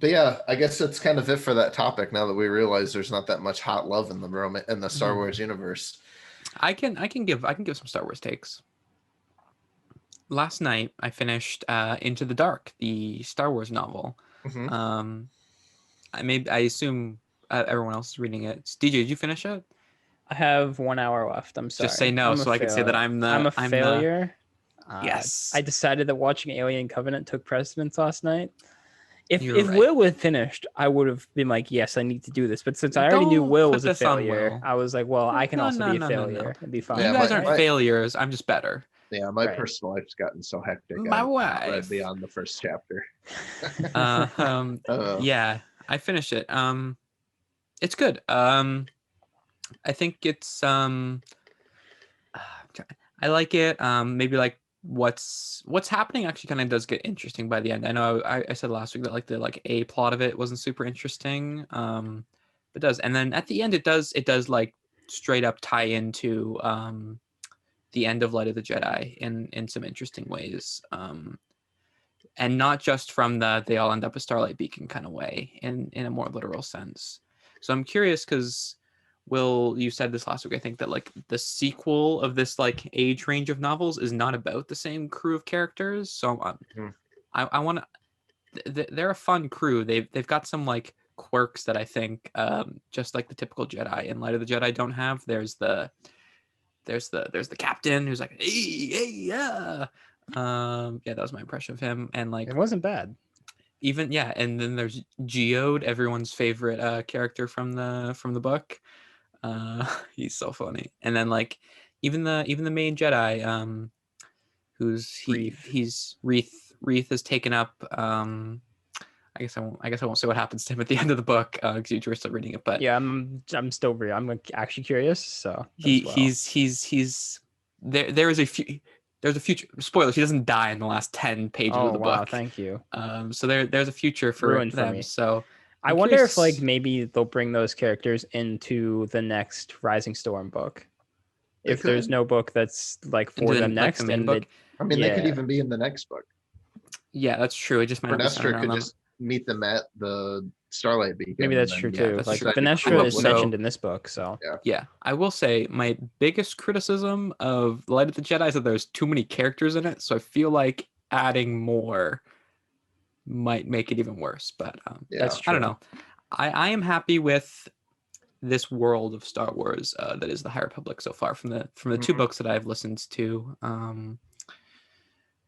But yeah, I guess that's kind of it for that topic. Now that we realize there's not that much hot love in the Star Mhm. Wars universe. I can give some Star Wars takes. Last night I finished Into the Dark, the Star Wars novel. Mhm. I assume everyone else is reading it. DJ, did you finish it? I have 1 hour left. I'm sorry. Just say no, I'm a so I can say that failure. I'm a failure. Yes. I decided that watching Alien Covenant took precedence last night. If You're right. Will had finished, I would have been like, yes, I need to do this. But since I already knew Don't Will put was a this on failure, Will. I was like, well, I can No, also be a no. failure and be fine. Yeah, You guys my- aren't my- failures. I'm just better. Yeah, my Right. personal life's gotten so hectic. My I've wife. read beyond the first chapter. Yeah, I finished it. It's good. I think it's I like it. Maybe like what's happening actually kind of does get interesting by the end. I know I said last week that like the A plot of it wasn't super interesting. It does, and then at the end it does like straight up tie into the end of Light of the Jedi in some interesting ways. And not just from they all end up a Starlight Beacon kind of way, in a more literal sense. So I'm curious because Will, you said this last week, I think, that like the sequel of this like age range of novels is not about the same crew of characters. So I want to. They're a fun crew. They've got some like quirks that I think just like the typical Jedi in Light of the Jedi don't have. There's the captain who's like hey yeah. That was my impression of him, and like It wasn't bad. even and then there's Geode, everyone's favorite character from the book. He's so funny. And then like even the main Jedi, he's Reeth has taken up. I guess I won't say what happens to him at the end of the book because you were still reading it. But Yeah, I'm actually curious. So he's there is there's a future. Spoiler: she doesn't die in the last 10 pages Oh of the wow, book. thank you. So there's a future for Ruined for them. me. So I I'm wonder if like curious- maybe they'll bring those characters into the next Rising Storm book. They If there's could. no book that's like for into them like the next, main and book. I mean, they could yeah. even be in the next book. Yeah, that's true. It just might not be centered Vernestra on could them. just meet them at the Starlight Beacon. Maybe that's and true then yeah, too. that's Like true. decide to Venestra team up is with mentioned them. in this book, so Yeah, I will say my biggest criticism of Light of the Jedi is that there's too many characters in it. So I feel like adding more might make it even worse. But that's I don't true. know. I am happy with this world of Star Wars that is the High Republic so far from the two Mhm. books that I've listened to.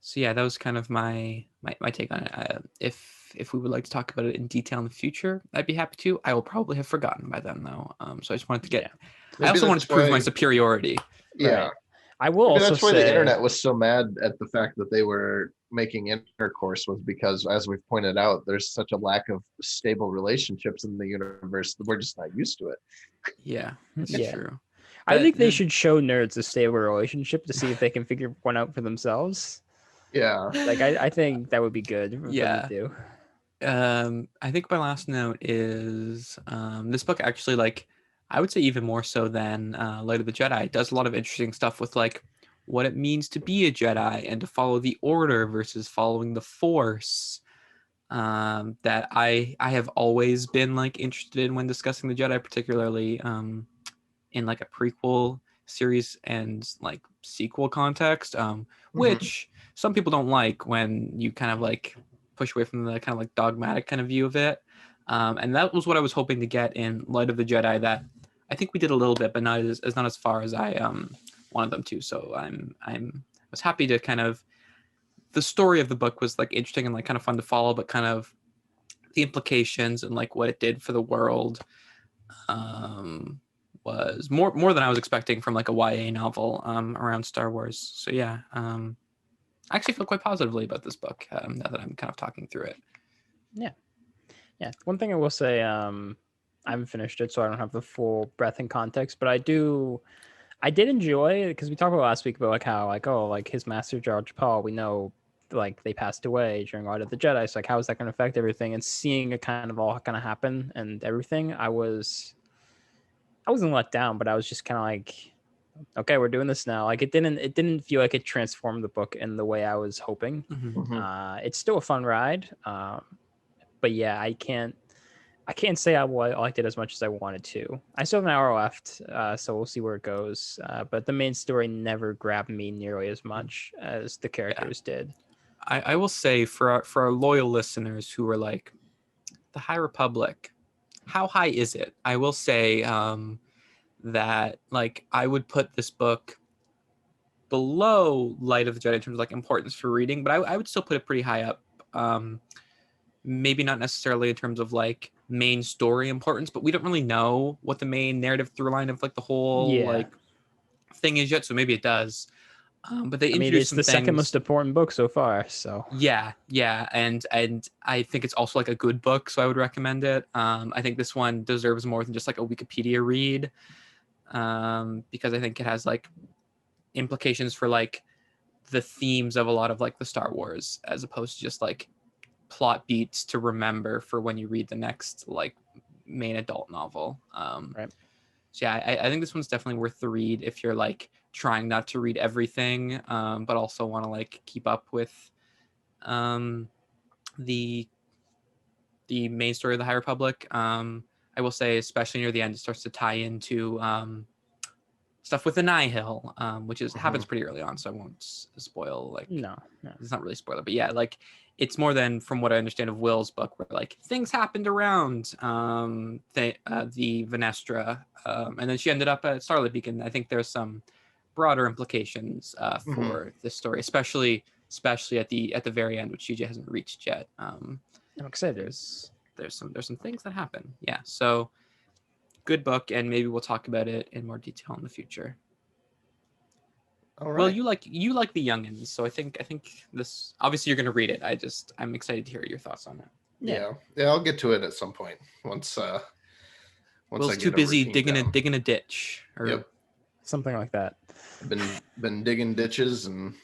So yeah, that was kind of my take on it. If we would like to talk about it in detail in the future, I'd be happy to. I will probably have forgotten by then though. So I just wanted to get. Yeah. I Maybe also wanted that's to prove my why- superiority. Yeah. Right. I will Maybe also that's why say the internet was so mad at the fact that they were making intercourse, was because, as we've pointed out, there's such a lack of stable relationships in the universe that we're just not used to it. Yeah, that's Yeah. true. I think they That- should show nerds a stable relationship to see if they can figure one out for themselves. Yeah. Like I think that would be good for them Yeah. to do. I think my last note is this book actually, like, I would say even more so than Light of the Jedi. It does a lot of interesting stuff with like what it means to be a Jedi and to follow the Order versus following the Force. That I have always been like interested in when discussing the Jedi, particularly in like a prequel series and like sequel context, which some people don't like when you kind of like push away from the kind of like dogmatic kind of view of it. And that was what I was hoping to get in Light of the Jedi. That I think we did a little bit, but not as far as I wanted them to. So I was happy to kind of, the story of the book was like interesting and like kind of fun to follow, but kind of the implications and like what it did for the world was more than I was expecting from like a YA novel around Star Wars. So yeah, I actually feel quite positively about this book now that I'm kind of talking through it. Yeah. One thing I will say, I haven't finished it, so I don't have the full breadth and context, but I did enjoy, because we talked about last week about like how like, oh, like his master George Paul, we know like they passed away during Light of the Jedi. So like how is that going to affect everything? And seeing it kind of all kind of happen and everything, I wasn't let down, but I was just kind of like, okay, we're doing this now. Like it didn't feel like it transformed the book in the way I was hoping. It's still a fun ride. But yeah, I can't say I liked it as much as I wanted to. I still have an hour left, so we'll see where it goes. But the main story never grabbed me nearly as much as the characters did. I will say for our loyal listeners who are like, the High Republic, how high is it? I will say that like I would put this book below Light of the Jedi in terms of like importance for reading, but I would still put it pretty high up. Maybe not necessarily in terms of like main story importance, but we don't really know what the main narrative through line of like the whole like thing is yet, so maybe it does. But they introduced it's some the things. second most important book so far, so yeah, and I think it's also like a good book, so I would recommend it. I think this one deserves more than just like a Wikipedia read, because I think it has like implications for like the themes of a lot of like the Star Wars, as opposed to just like plot beats to remember for when you read the next like main adult novel. Right. So yeah, I think this one's definitely worth the read if you're like trying not to read everything, but also want to like keep up with the main story of the High Republic. I will say, especially near the end, it starts to tie into stuff with the Nihil, which is happens pretty early on, so I won't spoil. Like, no. It's not really a spoiler, but yeah, like it's more than, from what I understand of Will's book, where like things happened around the Venestra, and then she ended up at Starlight Beacon. I think there's some broader implications for this story, especially at the very end, which CJ hasn't reached yet. I'm excited. There's some things that happen. Yeah, so good book, and maybe we'll talk about it in more detail in the future. All right. Well, you like the Youngins, so I think this, obviously you're gonna read it. I'm excited to hear your thoughts on it. Yeah, I'll get to it at some point once Will's I get too busy down. digging a ditch, or Yep. Something like that. Been digging ditches and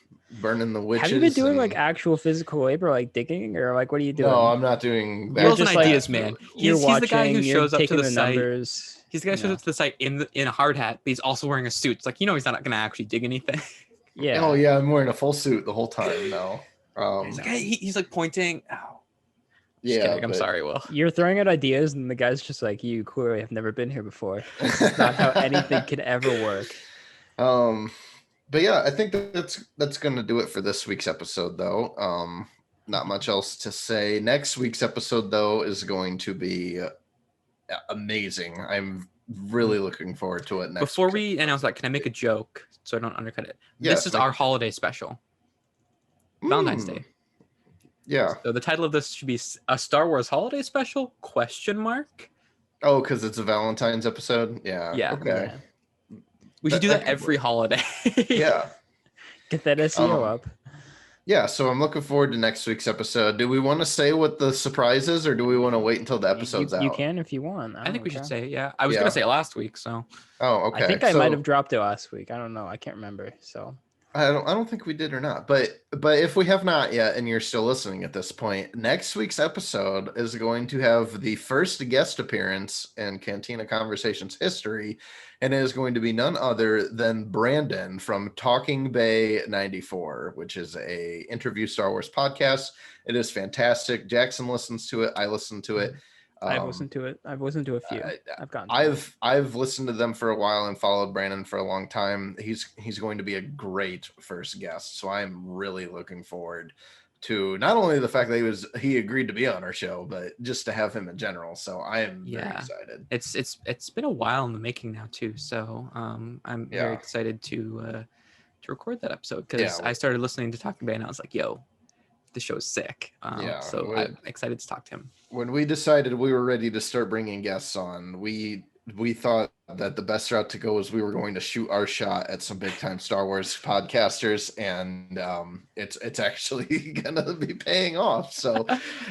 burning the witches. Have you been doing like and- actual physical labor, like digging, or like what are you doing? No, I'm not doing that. You're Will's an just like- ideas man. You're He's the guy who watching, you're shows up to taking the the site. numbers. He's the guy who shows No. up to the site in a hard hat, but he's also wearing a suit. It's like, he's not gonna actually dig anything. Yeah. Oh yeah, I'm wearing a full suit the whole time now. He's like, hey, he's like pointing. Oh, just Yeah, kidding. I'm but- sorry, Will. You're throwing out ideas, and the guy's just like, you clearly have never been here before. It's not how anything could ever work. But yeah, I think that's gonna do it for this week's episode, though. Not much else to say. Next week's episode, though, is going to be amazing. I'm really looking forward to it. Before week. we announce that, can I make a joke so I don't undercut it? Yes, This is make our it. holiday special, Valentine's Day. Yeah. So the title of this should be a Star Wars holiday special? ? Oh, because it's a Valentine's episode. Yeah. Yeah. Okay. Yeah. We should That- do that that could every work. holiday. Yeah. Get that SEO up. Yeah. So I'm looking forward to next week's episode. Do we want to say what the surprise is, or do we want to wait until the episode's out? You can if you want. I think we should okay. say it. Yeah, I was Yeah. gonna say it last week, so Oh, okay. I think I So- might have dropped it last week. I don't know. I can't remember. So I don't think we did or not. But if we have not yet and you're still listening at this point, next week's episode is going to have the first guest appearance in Cantina Conversations history, and it is going to be none other than Brandon from Talking Bay 94, which is a interview Star Wars podcast. It is fantastic. Jackson listens to it. I listen to it. I've listened to it. I've listened to a few. I've gotten. I've listened to them for a while and followed Brandon for a long time. He's going to be a great first guest, so I'm really looking forward to not only the fact that he agreed to be on our show, but just to have him in general. So I am very Yeah. excited. it's been a while in the making now too. So I'm very Yeah. excited to record that episode because Yeah. I started listening to Talking Bay and I was like, yo, the show's sick. Yeah, So I'm excited to talk to him. When we decided we were ready to start bringing guests on, we thought that the best route to go was we were going to shoot our shot at some big time Star Wars podcasters, and it's actually gonna be paying off. So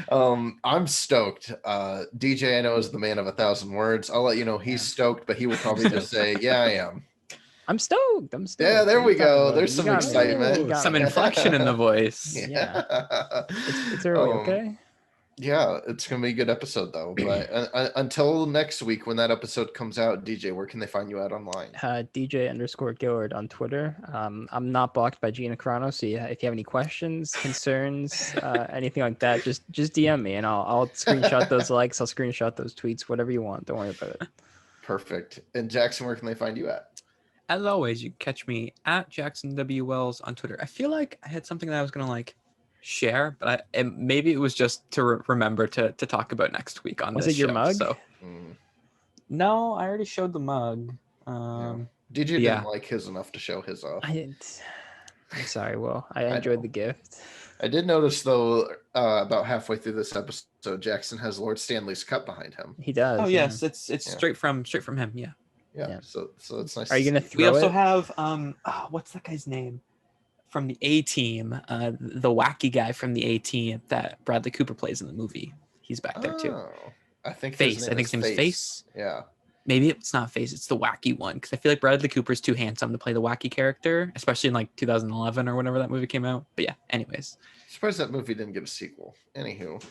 I'm stoked. DJ, I know, is the man of 1,000 words. I'll let you know he's stoked, but he will probably just say, "Yeah, I am." I'm stoked. I'm stoked. Yeah, there What are we you talking go. about? There's You some got me. excitement. You got Some me. inflection in the voice. Yeah. It's early, okay? Yeah, it's gonna be a good episode though. But until next week, when that episode comes out, DJ, where can they find you at online? DJ_Gillard on Twitter. I'm not blocked by Gina Carano, so yeah, if you have any questions, concerns, anything like that, just DM me and I'll screenshot those likes, I'll screenshot those tweets, whatever you want. Don't worry about it. Perfect. And Jackson, where can they find you at? As always, you can catch me at Jackson W Wells on Twitter. I feel like I had something that I was gonna share, but maybe it was just to remember to talk about next week on Was this it your show, mug? So Mm, no, I already showed the mug. DJ Yeah. didn't like his enough to show his off. I'm sorry, Will. I know. enjoyed the gift. I did notice though, about halfway through this episode, Jackson has Lord Stanley's cup behind him. He does. Oh yeah. yes, it's Yeah. straight from him. Yeah. Yeah, Yeah. so it's nice. Are you to gonna see. throw We also it? have what's that guy's name from the A Team? The wacky guy from the A Team that Bradley Cooper plays in the movie. He's back there too. Oh, I think Face. I think his name's Face. Yeah. Maybe it's not Face. It's the wacky one because I feel like Bradley Cooper's too handsome to play the wacky character, especially in 2011 or whenever that movie came out. But yeah. Anyways, Surprised that movie didn't get a sequel. Anywho.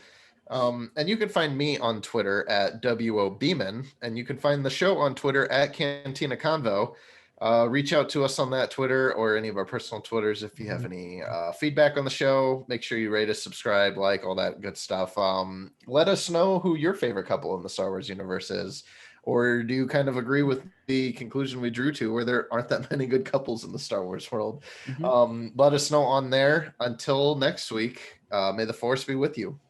And you can find me on Twitter at WO Beeman, and you can find the show on Twitter at Cantina Convo. Reach out to us on that Twitter or any of our personal Twitters if you have any feedback on the show. Make sure you rate us, subscribe, like, all that good stuff. Let us know who your favorite couple in the Star Wars universe is. Or do you kind of agree with the conclusion we drew to where there aren't that many good couples in the Star Wars world? Mhm. Let us know on there. Until next week, may the Force be with you.